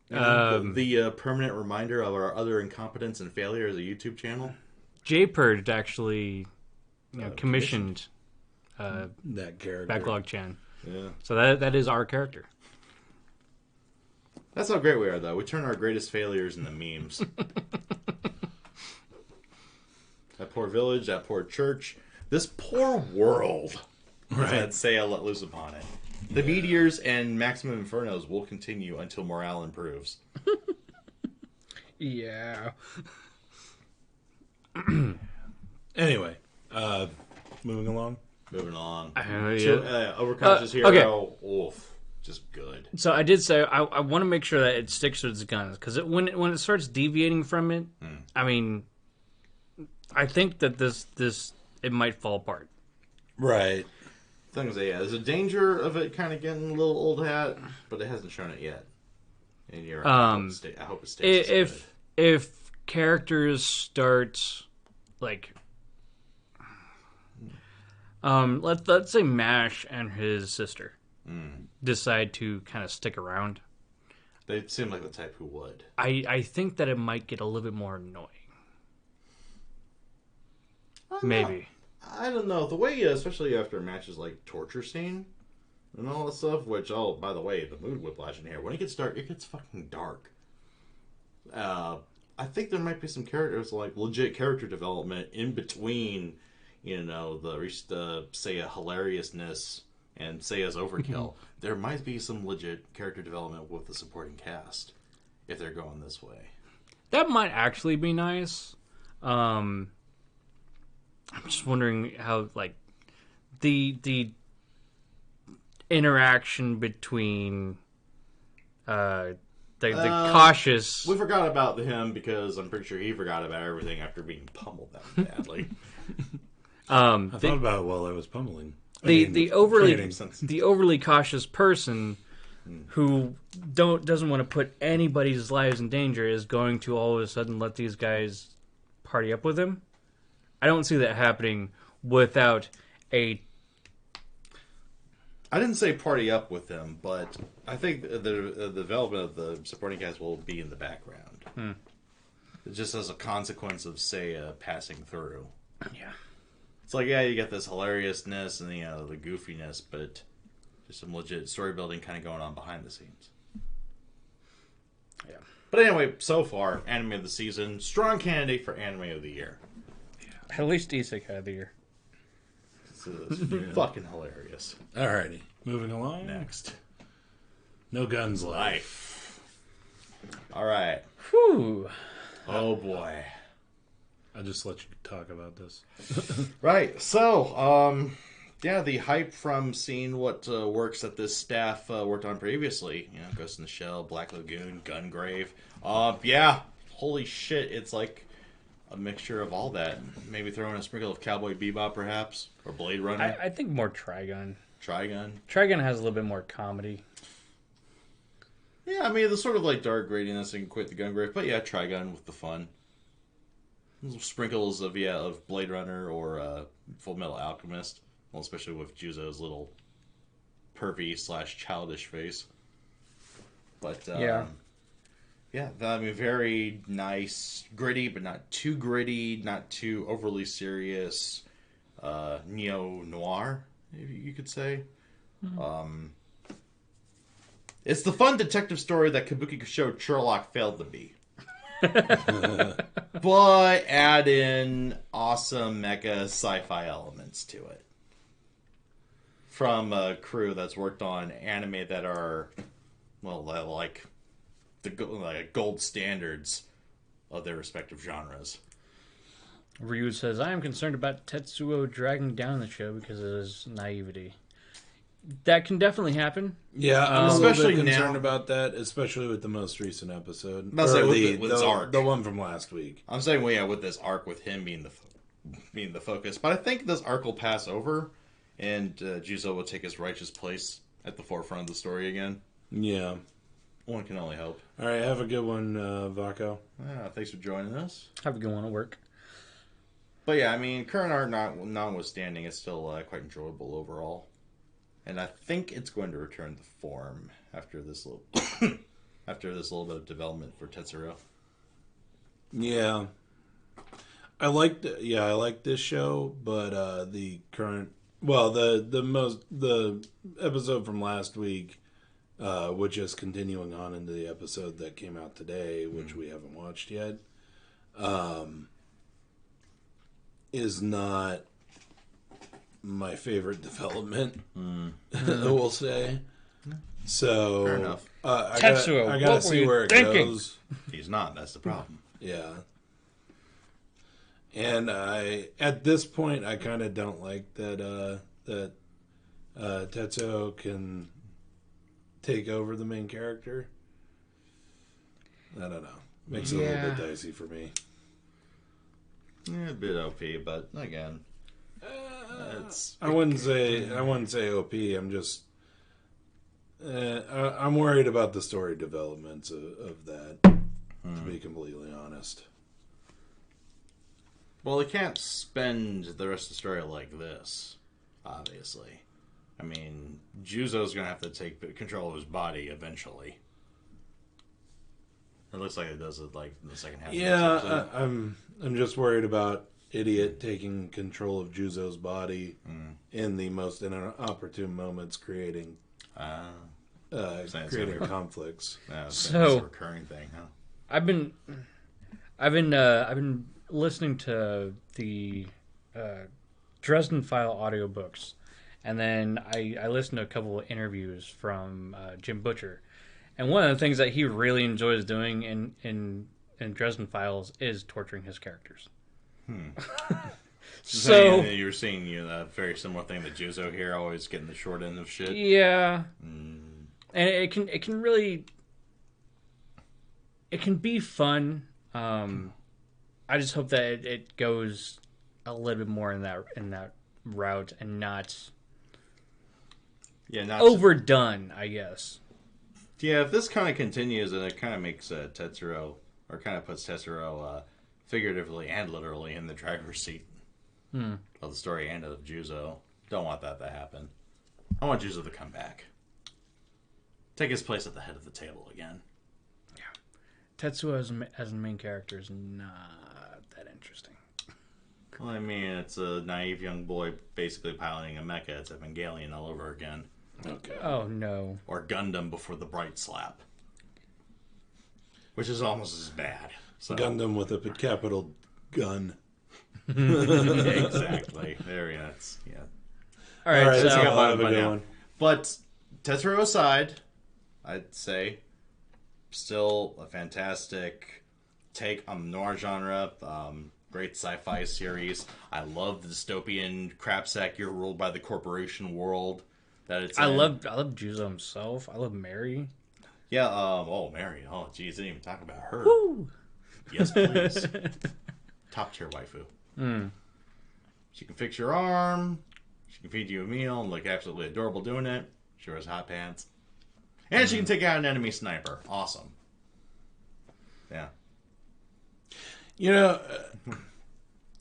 The permanent reminder of our other incompetence and failure as a YouTube channel? J-Purd actually commissioned that character. Backlog-chan. Yeah. So that is our character. That's how great we are, though. We turn our greatest failures into memes. That poor village, that poor church, this poor world that Seiya let loose upon it. The meteors and Maximum Infernos will continue until morale improves. Yeah. Anyway, moving along. Overconscious Hero. Okay. Oof. Just good. So I did say I want to make sure that it sticks to its guns because when it starts deviating from it, I mean, I think that this it might fall apart. Right. Things there's a danger of it kind of getting a little old hat, but it hasn't shown it yet. And I hope it stays. If characters start like, let's say Mash and his sister. Decide to kind of stick around, They seem like the type who would. I think that it might get a little bit more annoying. Maybe. I don't know. The way, especially after matches like Torture Scene and all that stuff, which, oh, by the way, the mood whiplash in here, when it gets dark, it gets fucking dark. I think there might be some characters, like legit character development in between, you know, the Seiya hilariousness and Seiya's overkill. There might be some legit character development with the supporting cast if they're going this way. That might actually be nice. I'm just wondering how, like, the interaction between the cautious. We forgot about him because I'm pretty sure he forgot about everything after being pummeled that badly. I thought about it while I was pummeling. The overly cautious person who doesn't want to put anybody's lives in danger is going to all of a sudden let these guys party up with him. I don't see that happening without a... I didn't say party up with him, but I think the development of the supporting cast will be in the background. Just as a consequence of Seiya passing through. Yeah. It's like, yeah, you get this hilariousness and the goofiness, but there's some legit story building kind of going on behind the scenes. Yeah. But anyway, so far, anime of the season, strong candidate for anime of the year. At least Isekai of the year. It's fucking hilarious. Alrighty, moving along. Next. No Guns Life. Alright. Whew. Oh boy. I'll just let you talk about this. Right. So, the hype from seeing what works that this staff worked on previously. You know, Ghost in the Shell, Black Lagoon, Gungrave. Holy shit, it's like a mixture of all that. Maybe throw in a sprinkle of Cowboy Bebop, perhaps, or Blade Runner. I think more Trigun. Trigun has a little bit more comedy. Yeah, I mean, the sort of like dark gradiness and quit the Gungrave, but yeah, Trigun with the fun. Sprinkles of Blade Runner or Full Metal Alchemist. Well, especially with Juzo's little pervy / childish face. But I mean, very nice, gritty, but not too gritty, not too overly serious. Neo-noir, you could say. Mm-hmm. It's the fun detective story that Kabukicho Sherlock failed to be. But add in awesome mecha sci-fi elements to it. From a crew that's worked on anime that are, well, like the gold standards of their respective genres. Ryu says, I am concerned about Tetsuo dragging down the show because of his naivety. That can definitely happen. Yeah, I'm especially concerned about that, especially with the most recent episode. With his arc. The one from last week. I'm saying, with this arc, with him being the focus. But I think this arc will pass over, and Juzo will take his righteous place at the forefront of the story again. Yeah. One can only hope. All right, have a good one, Vaco. Thanks for joining us. Have a good one at work. But yeah, I mean, current art notwithstanding, it's still quite enjoyable overall. And I think it's going to return to form after this little little bit of development for Tetsuro. Yeah. I like this show, but the episode from last week, which is continuing on into the episode that came out today, which we haven't watched yet, is not my favorite development, we'll say. So, fair enough. I gotta see where it goes. He's not. That's the problem. Yeah. And at this point, I kind of don't like that Tetsuo can take over the main character. I don't know. Makes it a little bit dicey for me. Yeah, a bit OP, but again, I wouldn't say OP. I'm just I'm worried about the story developments of that. To be completely honest. Well, they can't spend the rest of the story like this, obviously. I mean, Juzo's going to have to take control of his body eventually. It looks like it does it like in the second half. Yeah, I'm just worried about Idiot taking control of Juzo's body in the most inopportune moments, creating conflicts. So a recurring thing, huh? I've been listening to the Dresden File audiobooks, and then I listened to a couple of interviews from Jim Butcher, and one of the things that he really enjoys doing in Dresden Files is torturing his characters. So you were seeing a very similar thing that Juzo here, always getting the short end of shit. Yeah, and it can really be fun. I just hope that it goes a little bit more in that route and not overdone, I guess. Yeah, if this kind of continues, then it kind of makes Tetsuro, or kind of puts Tetsuro figuratively and literally in the driver's seat of the story and of Juzo. Don't want that to happen. I want Juzo to come back. Take his place at the head of the table again. Yeah. Tetsuo as a main character is not that interesting. Well, I mean, it's a naive young boy basically piloting a mecha. It's Evangelion all over again. Okay. Oh, no. Or Gundam before the Bright Slap. Which is almost as bad. So. Gundam with a capital gun. Exactly. There we go. Yeah. All right, so I'll have a good one. But Tetsuro aside, I'd say still a fantastic take on the noir genre. Great sci-fi series. I love the dystopian crapsack you're ruled by the corporation world that it's I love Juzo himself. I love Mary. Yeah, Mary. Oh, geez, didn't even talk about her. Woo! Yes, please. Top tier waifu. She can fix your arm. She can feed you a meal and look absolutely adorable doing it. She wears hot pants. And she can take out an enemy sniper. Awesome. Yeah. You know,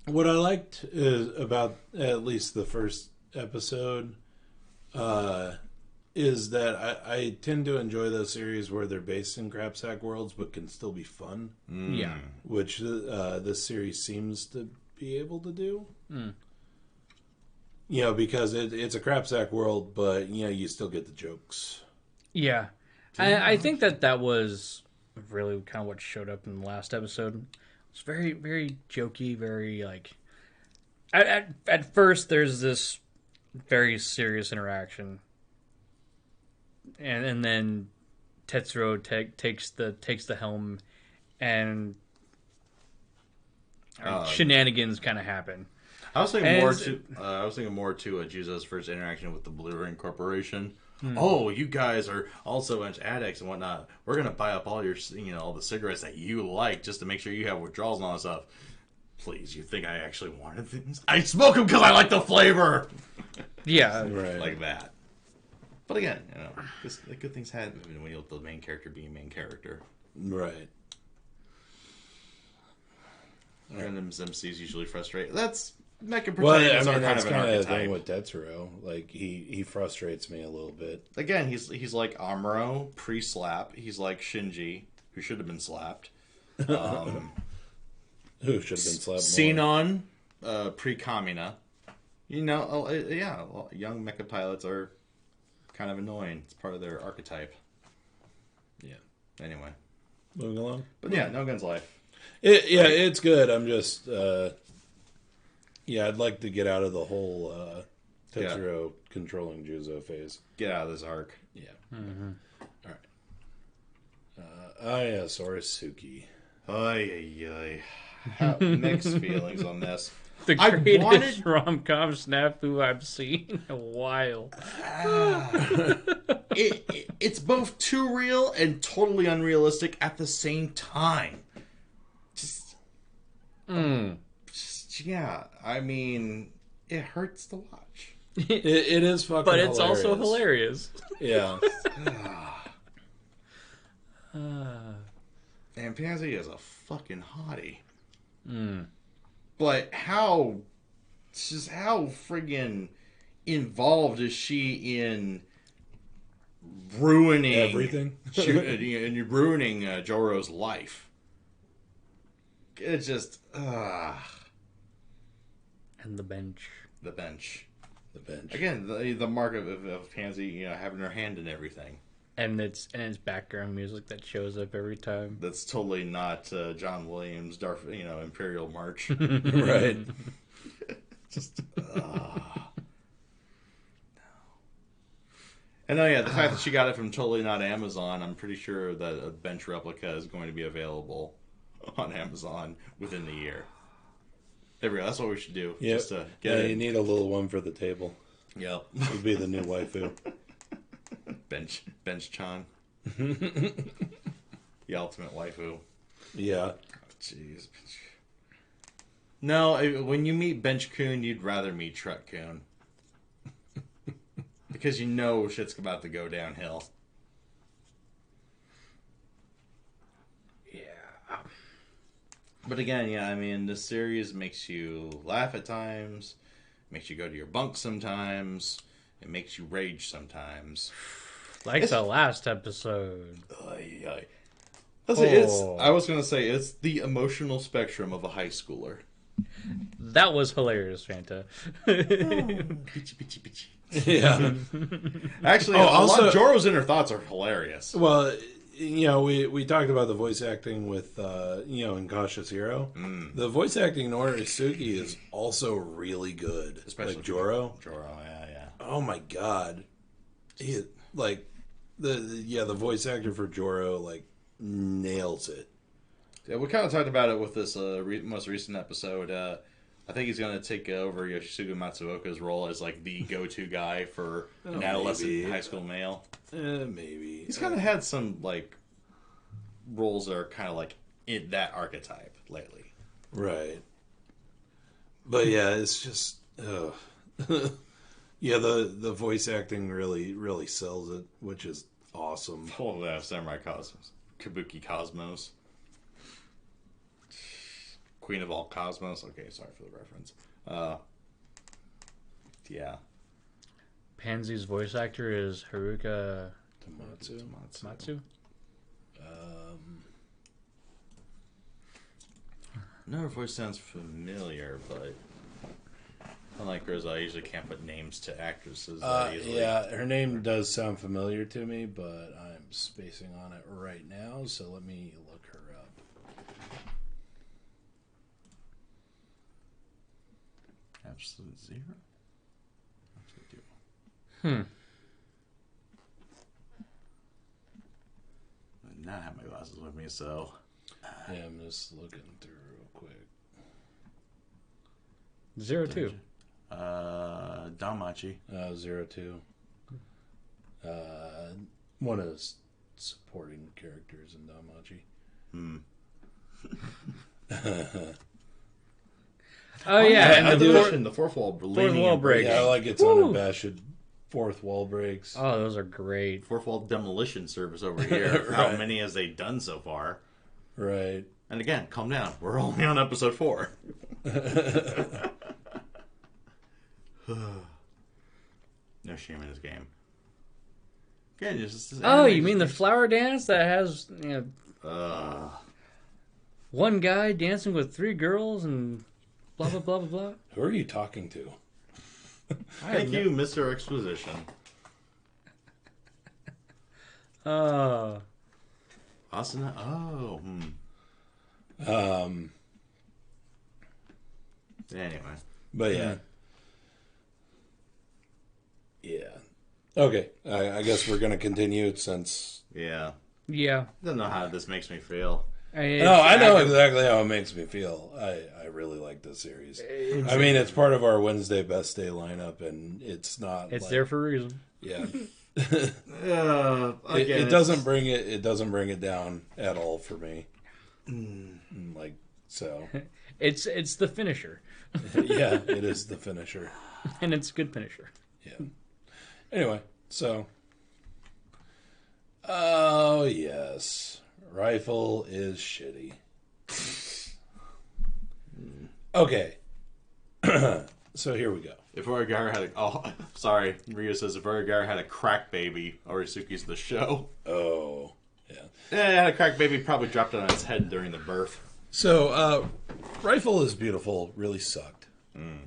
what I liked is about at least the first episode is that I tend to enjoy those series where they're based in crapsack worlds but can still be fun. Yeah. Which this series seems to be able to do. You know, because it's a crapsack world, but, you know, you still get the jokes. Yeah. I think that was really kind of what showed up in the last episode. It's very, very jokey, very, like... At first, there's this very serious interaction. And then Tetsuro takes the helm, and shenanigans kind of happen. I was thinking more to Juzo's first interaction with the Blue Ring Corporation. Oh, you guys are also a bunch of addicts and whatnot. We're gonna buy up all your, all the cigarettes that you like just to make sure you have withdrawals and all that stuff. Please, you think I actually wanted things? I smoke them because I like the flavor. Yeah, right. Like that. But again, good things happen when you let the main character be a main character. Right. Gundam's MCs usually frustrate. That's mecha protagonists are kind of an archetype. The thing with Tetsuro. Like he frustrates me a little bit. Again, he's like Amuro pre-slap. He's like Shinji, who should have been slapped. Who should have been slapped? Sinon, pre-Kamina. Young mecha pilots are kind of annoying. It's part of their archetype. Yeah. Anyway, moving along. But yeah, No Guns Life. It's good. I'm just, I'd like to get out of the whole Tetsuro controlling Juzo phase. Get out of this arc. Yeah. Mm-hmm. All right. Yes, Oresuki. Ay. Mixed feelings on this. The greatest rom-com snafu I've seen in a while. It's both too real and totally unrealistic at the same time. I mean, it hurts to watch. It is fucking but hilarious. It's also hilarious. Yeah. And Pansy is a fucking hottie. But how friggin' involved is she in ruining everything, and you're ruining Joro's life. It's just and the bench. Again, the mark of Pansy, having her hand in everything. And it's background music that shows up every time. That's totally not John Williams' Imperial March. Right. Just no. And the fact that she got it from totally not Amazon, I'm pretty sure that a bench replica is going to be available on Amazon within the year. There we go. That's what we should do. Yep. Just to get it. You need a little one for the table. Yep. It would be the new waifu. Bench Chan. The ultimate waifu. Yeah. Jeez. No, when you meet Bench Kun, you'd rather meet Truck Kun. Because shit's about to go downhill. Yeah. But again, this series makes you laugh at times, makes you go to your bunk sometimes, it makes you rage sometimes. Like the last episode. I was going to say, it's the emotional spectrum of a high schooler. That was hilarious, Fanta. Bitchy. Yeah. Actually, a lot of Joro's inner thoughts are hilarious. Well, we talked about the voice acting with, in Cautious Hero. Mm. The voice acting in Oresuki is also really good. Especially like Joro. Yeah. Oh my god. The voice actor for Joro, nails it. Yeah, we kind of talked about it with this most recent episode. I think he's going to take over Yoshisuke Matsuoka's role as the go-to guy for an adolescent high school male. Maybe. He's kind of had some roles that are kind of in that archetype lately. Right. But yeah, it's just yeah, the voice acting really sells it, which is awesome. Oh, Samurai Cosmos. Kabuki Cosmos. Queen of all Cosmos. Okay, sorry for the reference. Yeah. Pansy's voice actor is Haruka Tomatsu. No, her voice sounds familiar, but unlike hers, I usually can't put names to actresses. Yeah, her name does sound familiar to me, but I'm spacing on it right now, so let me look her up. Absolute Zero? Hmm. I not have my glasses with me, so... Yeah, I'm just looking through real quick. 02. Damachi. 02. One of the supporting characters in Damachi. Oh yeah, and the fourth wall break. Yeah, I like its unabashed fourth wall breaks. Oh, those are great. Fourth wall demolition service over here. Right. How many has they done so far? Right. And again, calm down. We're only on episode 4. No shame in this game. Again, you mean the flower dance that has one guy dancing with 3 girls and blah blah blah blah blah? Who are you talking to? Thank you, Mr. Exposition. Asuna. Oh. Anyway. But yeah. Yeah. Okay. I guess we're going to continue since... Yeah. Yeah. I don't know how this makes me feel. I know exactly how it makes me feel. I really like this series. It's part of our Wednesday Best Day lineup, and it's not... It's there for a reason. Yeah. It doesn't bring it down at all for me. So... It's the finisher. Yeah, it is the finisher. And it's a good finisher. Yeah. Anyway, so... Oh, yes. Rifle is shitty. Okay. So here we go. If Origara had sorry, Ryu says if Origara had a crack baby, Oresuki's the show. Oh, yeah. Yeah, a crack baby probably dropped it on its head during the birth. So, Rifle is Beautiful really sucked. The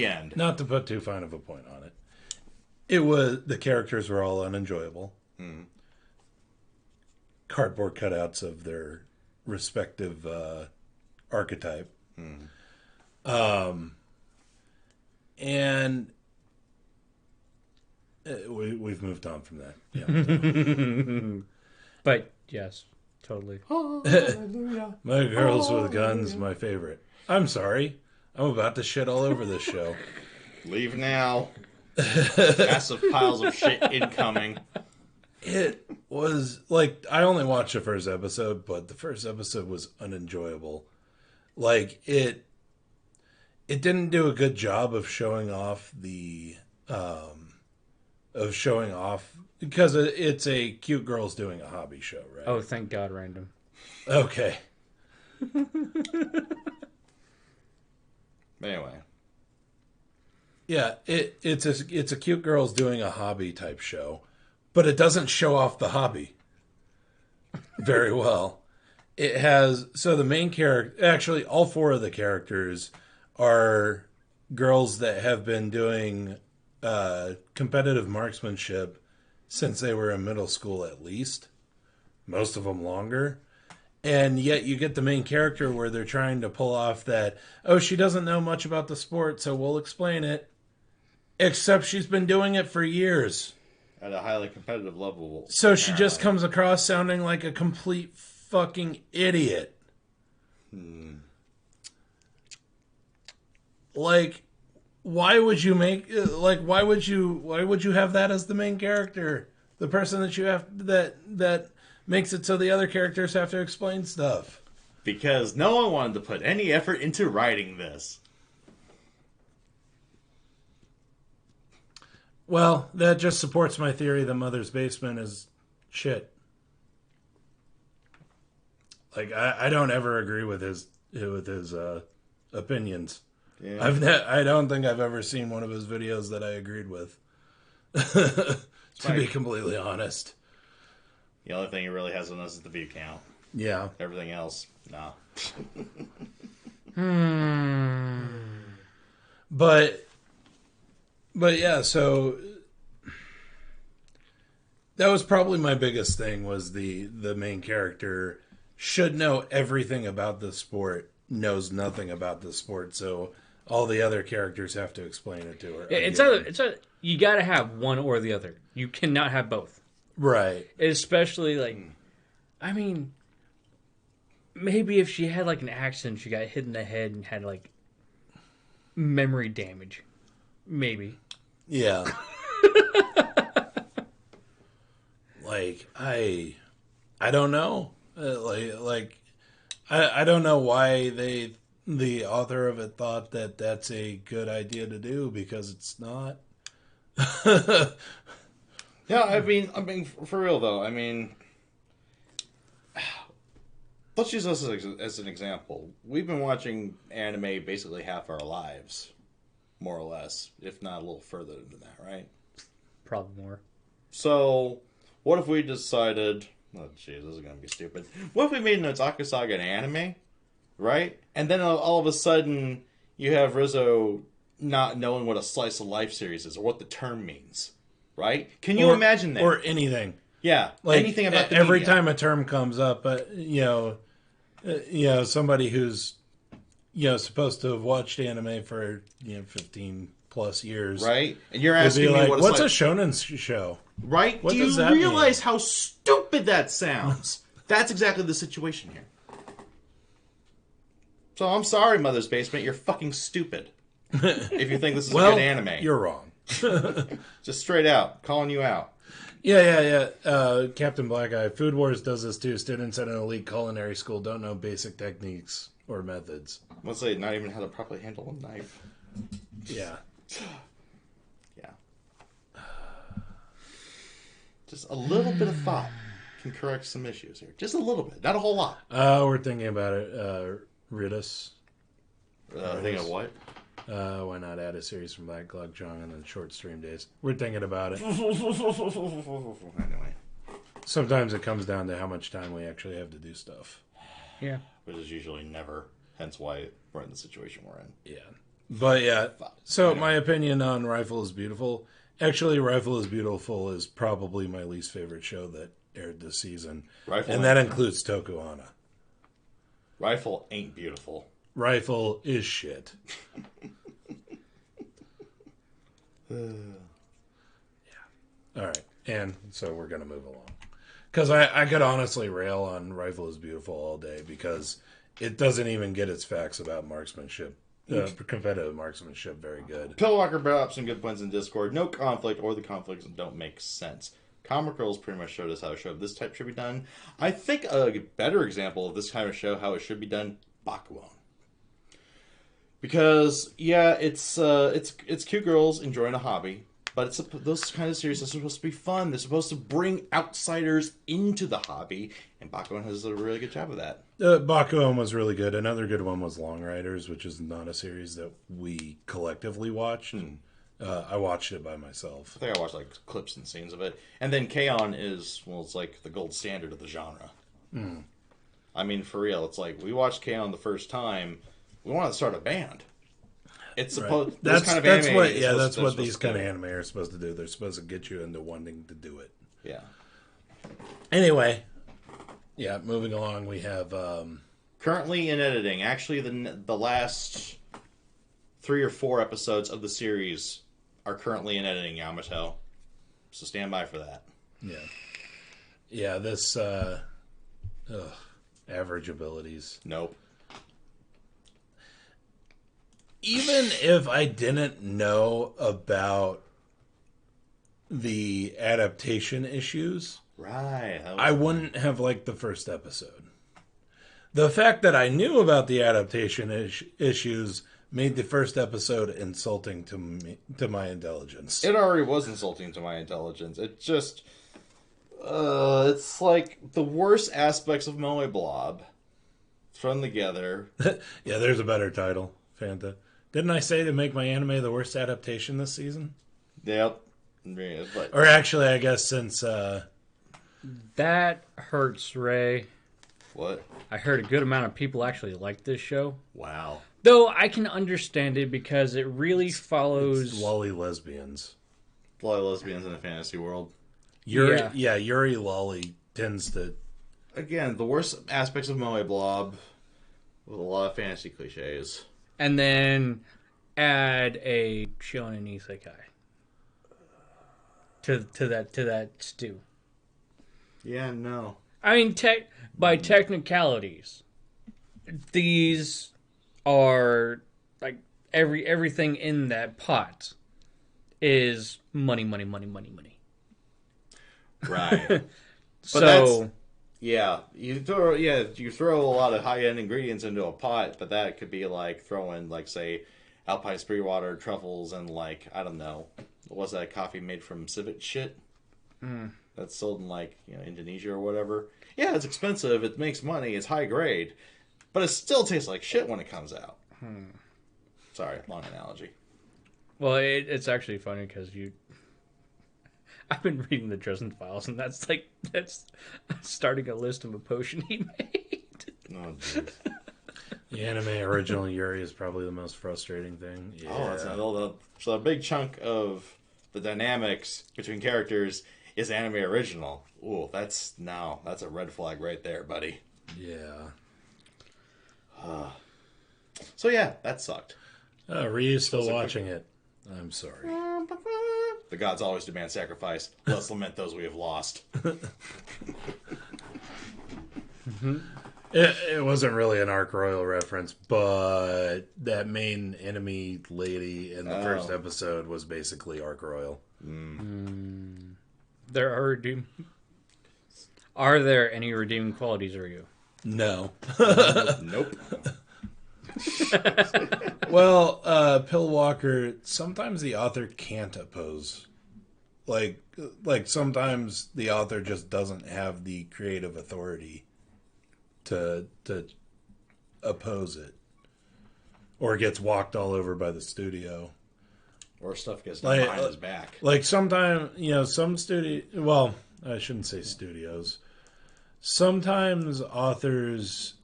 end. Not to put too fine of a point on it. The characters were all unenjoyable. Cardboard cutouts of their respective archetype. And we've moved on from that. Yeah. But yes, totally. My girls with guns, my favorite. I'm sorry. I'm about to shit all over this show. Leave now. Massive piles of shit incoming. It was like, I only watched the first episode, but the first episode was unenjoyable. Like, it didn't do a good job of showing off because it's a cute girls doing a hobby show, right? Oh, thank God, random. Okay. Anyway. Yeah, it's a cute girls doing a hobby type show, but it doesn't show off the hobby very well. It has, so the main character, actually all four of the characters are girls that have been doing competitive marksmanship since they were in middle school at least. Most of them longer. And yet you get the main character where they're trying to pull off that, oh, she doesn't know much about the sport, so we'll explain it. Except she's been doing it for years. At a highly competitive level. So she just comes across sounding like a complete fucking idiot. Like, why would you why would you have that as the main character? The person that you have that makes it so the other characters have to explain stuff. Because no one wanted to put any effort into writing this. Well, that just supports my theory that Mother's Basement is shit. Like, I don't ever agree with his opinions. Yeah. I don't think I've ever seen one of his videos that I agreed with. To be completely honest. The only thing he really has on us is the view count. Yeah. Everything else, no. But yeah, so that was probably my biggest thing, was the main character should know everything about the sport, knows nothing about the sport, so all the other characters have to explain it to her. You got to have one or the other. You cannot have both. Right. Especially, like, I mean, maybe if she had, like, an accident, she got hit in the head and had, like, memory damage. Maybe. Yeah. Like, I don't know. I don't know why the author of it thought that that's a good idea to do, because it's not. Yeah, I mean, for real though. I mean, let's use this as an example. We've been watching anime basically half our lives, more or less, if not a little further than that, right? Probably more. So, what if we decided? Oh, jeez, this is gonna be stupid. What if we made an OTAKU Saga an anime, right? And then all of a sudden, you have Rizzo not knowing what a slice of life series is or what the term means. Right? Can you imagine that? Or anything. Yeah. Like, anything about the every media. time a term comes up, somebody who's, supposed to have watched anime for, 15 plus years. Right? And you're asking me what's a shonen show? Right? What Do you realize how stupid that sounds? That's exactly the situation here. So I'm sorry, Mother's Basement. You're fucking stupid. If you think this is a good anime. You're wrong. Just straight out, calling you out. Yeah. Captain Black Eye. Food Wars does this too. Students at an elite culinary school don't know basic techniques or methods. Let's say not even how to properly handle a knife. Yeah. Yeah. Just a little bit of thought can correct some issues here. Just a little bit, not a whole lot. We're thinking about it. Ritus. Thinking of what? Why not add a series from Backlog Jong and then short stream days? We're thinking about it. Anyway. Sometimes it comes down to how much time we actually have to do stuff. Yeah. Which is usually never, hence why we're in the situation we're in. Yeah. But yeah, so my opinion on Rifle is Beautiful. Actually, Rifle is Beautiful is probably my least favorite show that aired this season. And that includes Tokuhana. Rifle ain't beautiful. Rifle is shit. Yeah. All right. And so we're going to move along. Because I could honestly rail on Rifle is Beautiful all day because it doesn't even get its facts about marksmanship. Competitive marksmanship very good. Pillwalker brought up some good points in Discord. No conflict, or the conflicts don't make sense. Comic Girls pretty much showed us how a show of this type should be done. I think a better example of this kind of show, how it should be done, Bakuon. Because, yeah, it's cute girls enjoying a hobby, but those kind of series are supposed to be fun. They're supposed to bring outsiders into the hobby, and Bakuon has a really good job of that. Bakuon was really good. Another good one was Long Riders, which is not a series that we collectively watched. I watched it by myself. I think I watched like clips and scenes of it. And then K-On! Is, well, it's like the gold standard of the genre. I mean, for real, it's like we watched K-On! The first time. We wanted to start a band. It's supposed. Right. That's what these kind of anime are supposed to do. They're supposed to get you into wanting to do it. Yeah. Anyway, yeah. Moving along, we have currently in editing. Actually, the last 3 or 4 episodes of the series are currently in editing, Yamato. So stand by for that. Yeah. Yeah. This average abilities. Nope. Even if I didn't know about the adaptation issues, right, I wouldn't have liked the first episode. The fact that I knew about the adaptation issues made the first episode insulting to my intelligence. It already was insulting to my intelligence. It just, it's like the worst aspects of Moe Blob thrown together. Yeah, there's a better title, Fanta. Didn't I say to make my anime the worst adaptation this season? Yep. Yeah, but... Or actually, I guess since... That hurts, Ray. What? I heard a good amount of people actually like this show. Wow. Though I can understand it because it really follows... It's lolly lesbians. Lolly lesbians in a fantasy world. Yuri Lolly tends to... Again, the worst aspects of Moe Blob with a lot of fantasy cliches. And then add a shonen isekai to that stew. Yeah, no. I mean, by technicalities, these are like everything in that pot is money. Right. So. You throw a lot of high-end ingredients into a pot, but that could be like throwing, like, say, Alpine Spree water, truffles, and, like, I don't know, what's that coffee made from civet shit? That's sold in, like, Indonesia or whatever. Yeah, it's expensive, it makes money, it's high grade, but it still tastes like shit when it comes out. Sorry, long analogy. Well, it's actually funny because I've been reading the Dresden Files, and that's starting a list of a potion he made. Oh, jeez. The anime original Yuri is probably the most frustrating thing. Yeah. Oh, that's not so a big chunk of the dynamics between characters is anime original. Ooh, that's a red flag right there, buddy. Yeah. So yeah, that sucked. Ryu's still watching it. I'm sorry. The gods always demand sacrifice. Let's lament those we have lost. It wasn't really an Arc Royal reference, but that main enemy lady in the first episode was basically Arc Royal. Are there any redeeming qualities, Ryu? No. Nope. Well, Pillwalker, sometimes the author can't oppose. Like sometimes the author just doesn't have the creative authority to oppose it. or gets walked all over by the studio. Or stuff gets done behind his back. Like sometimes, some studio... Well, I shouldn't say studios. Sometimes authors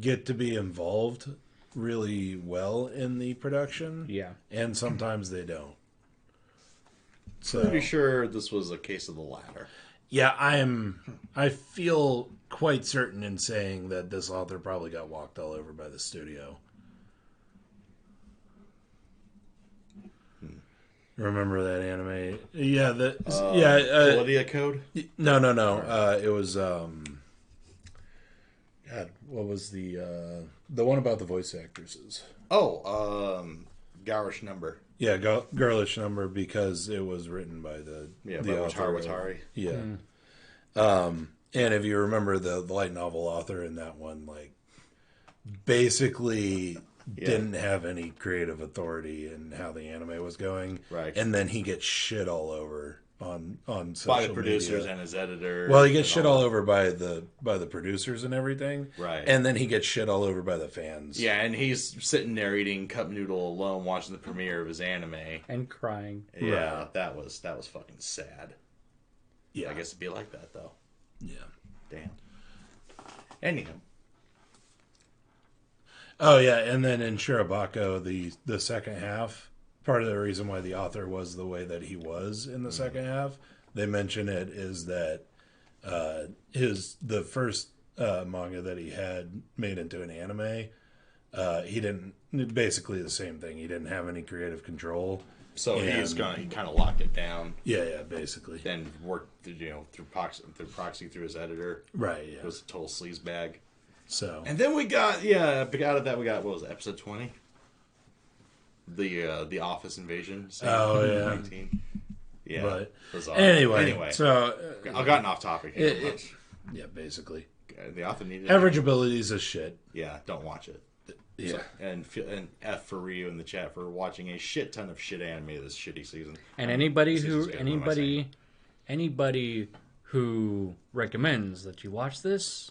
get to be involved really well in the production. Yeah. And sometimes they don't. So, Pretty sure this was a case of the latter. Yeah, I feel quite certain in saying that this author probably got walked all over by the studio. Remember that anime? Yeah, Lydia Code? No. It was God, what was the one about the voice actresses? Garish Number. Yeah, Girlish Number, because it was written by the author. Watari. Yeah. And if you remember the light novel author in that one, like, basically didn't have any creative authority in how the anime was going. Right. And then he gets shit all over on social by the producers media. And his editor. Well, he gets shit all over by the producers and everything. Right. And then he gets shit all over by the fans. Yeah, and he's sitting there eating cup noodle alone watching the premiere of his anime. And crying. Yeah, right. that was fucking sad. Yeah. I guess it'd be like that though. Yeah. Damn. Anyhow. Oh yeah, and then in Shirobako, the second half, part of the reason why the author was the way that he was in the second half, they mention it, is that the first manga that he had made into an anime, he didn't, basically the same thing. He didn't have any creative control. So he kind of locked it down. Yeah, basically. Then worked through proxy through his editor. Right. Yeah. It was a total sleaze bag. So. And then we got out of that we got, what was it, episode 20? The Office invasion. Oh yeah. 19. Yeah. But bizarre. anyway, so I've gotten off topic here. yeah, basically. The author needed average abilities is shit. Yeah, don't watch it. Yeah. So, and F for Ryu in the chat for watching a shit ton of shit anime this shitty season. And anybody who recommends that you watch this,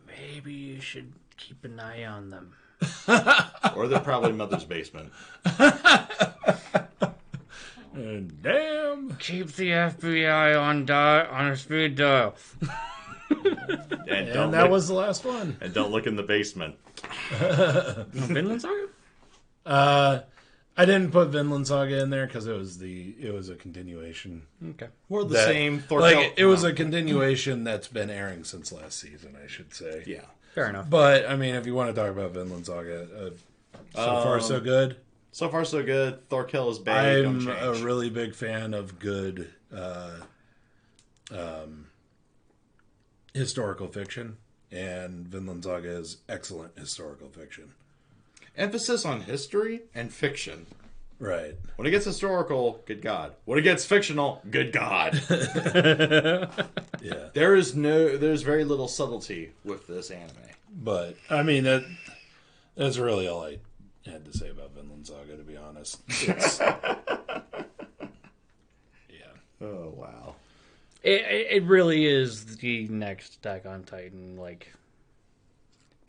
maybe you should keep an eye on them. Or they're probably Mother's Basement. Damn. Keep the FBI on a speed dial. And that was the last one. And don't look in the basement. Vinland Saga? I didn't put Vinland Saga in there because it was a continuation. Okay. Or the same it was a continuation that's been airing since last season, I should say. Yeah. Fair enough. But I mean, if you want to talk about Vinland Saga, so far so good. So far so good. Thorkel is bad. I'm a really big fan of good historical fiction, and Vinland Saga is excellent historical fiction. Emphasis on history and fiction. Right. When it gets historical, good God. When it gets fictional, good God. Yeah. There's very little subtlety with this anime. But I mean, that's really all I had to say about Vinland Saga, to be honest. Yeah. Oh wow. It really is the next Attack on Titan, like,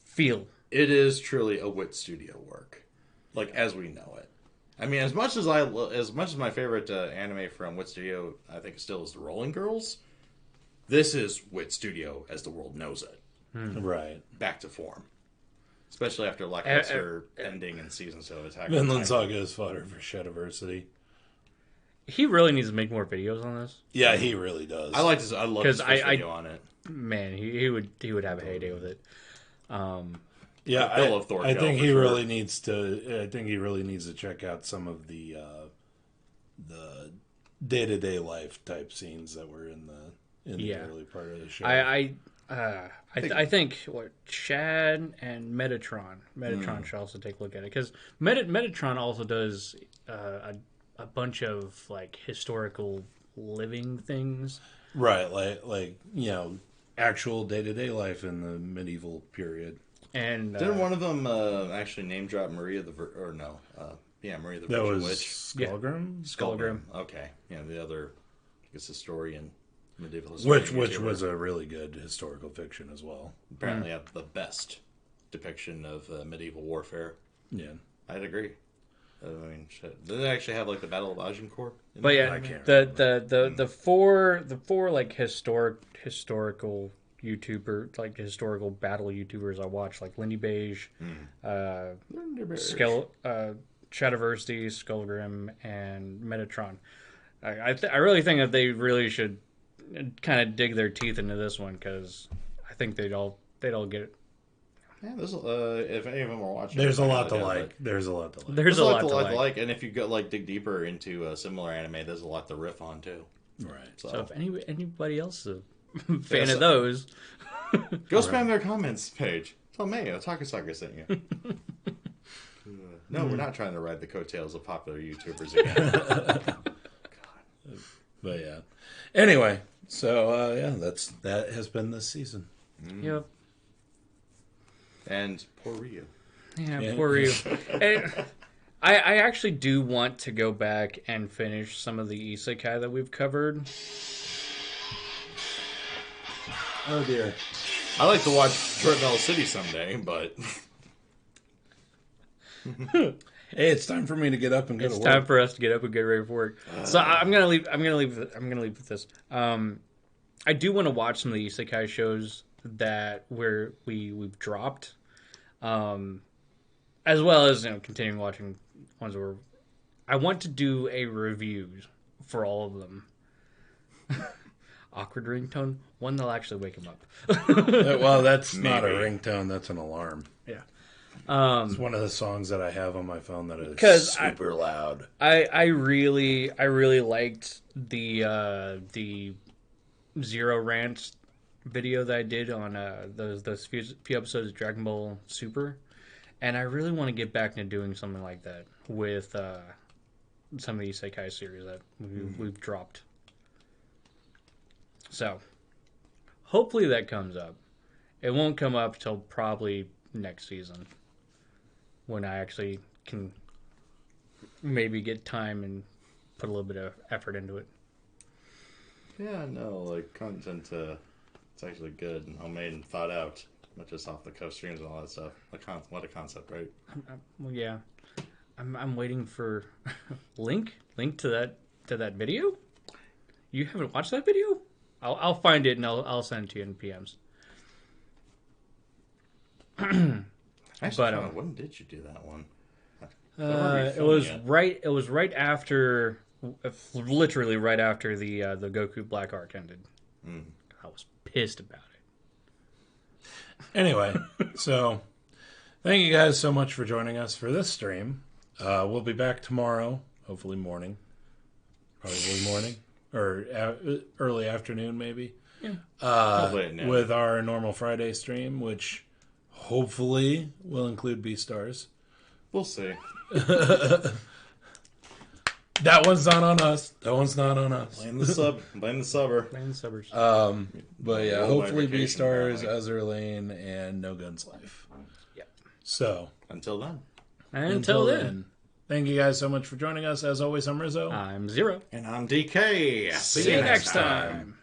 feel. It is truly a Wit Studio work, like as we know it. I mean, as much as my favorite anime from Wit Studio, I think still is the Rolling Girls. This is Wit Studio as the world knows it. Right. Back to form, especially after lackluster ending in season 7 of Attack on Vinland Titan. Saga is fodder for Shadiversity. He really needs to make more videos on this. Yeah, he really does. I love his first video on it. Man, he would have a heyday with it. Yeah, I think he sure. really needs to. I think he really needs to check out some of the day-to-day life type scenes that were in the early part of the show. I think Chad and Metatron should also take a look at it, because Metatron also does a bunch of like historical living things. Right, like actual day-to-day life in the medieval period. And didn't one of them actually name drop Maria the Maria the that Virgin was Witch? Skullgrim? Skullgrim. Okay, yeah, the other, I guess, historian, medieval historian. Which was a really good historical fiction as well. Apparently have the best depiction of medieval warfare. Yeah. I'd agree. I mean, shit. Did they actually have like the Battle of Agincourt? But yeah, the four like historical YouTuber, like historical battle YouTubers I watch, like Lindy Beige, Shadowversity, Skullgrim, and Metatron. I really think that they really should kind of dig their teeth into this one, because I think they'd all get it. Yeah, there's if any of them are watching, there's a lot to like. There's a lot to like, and if you go like dig deeper into a similar anime, there's a lot to riff on too. Right. So if anybody else is a fan of those, go spam their comments page. Tell me, OTAKU Saga sent you. No, we're not trying to ride the coattails of popular YouTubers again. God. But yeah. Anyway, so that has been this season. Yep. And poor Ryu. Yeah, poor Ryu. I actually do want to go back and finish some of the isekai that we've covered. Oh dear. I like to watch Short Metal City someday, but hey, it's time for me to get up and go to work. It's time for us to get up and get ready for work. So I'm gonna leave with this. I do want to watch some of the isekai shows that we've dropped, as well as continuing watching ones where I want to do a review for all of them. Awkward ringtone, one that'll actually wake him up. Well, that's not a ringtone; that's an alarm. Yeah, it's one of the songs that I have on my phone that is super loud. I really liked the Zero Rant video that I did on those few episodes of Dragon Ball Super, and I really want to get back into doing something like that with some of the isekai series that we've dropped. So hopefully that comes up. It won't come up till probably next season, when I actually can maybe get time and put a little bit of effort into it. Yeah, no, like content, it's actually good and homemade and thought out, not just off the cuff streams and all that stuff. What a concept, right? Well, yeah, I'm waiting for link to that video. You haven't watched that video? I'll find it and I'll send it to you in PMs. Actually, when did you do that one? It was right after, literally right after the Goku Black arc ended. I was pissed about it. Anyway, so thank you guys so much for joining us for this stream. We'll be back tomorrow, hopefully morning, probably morning or early afternoon, maybe. Yeah. With our normal Friday stream, which hopefully will include Beastars. We'll see. That one's not on us. Blame the subber. But yeah, hopefully Beastars, Azur Lane, and No Guns Life. Yep. So until then. Thank you guys so much for joining us. As always, I'm Rizzo. I'm Zero. And I'm DK. See you next time.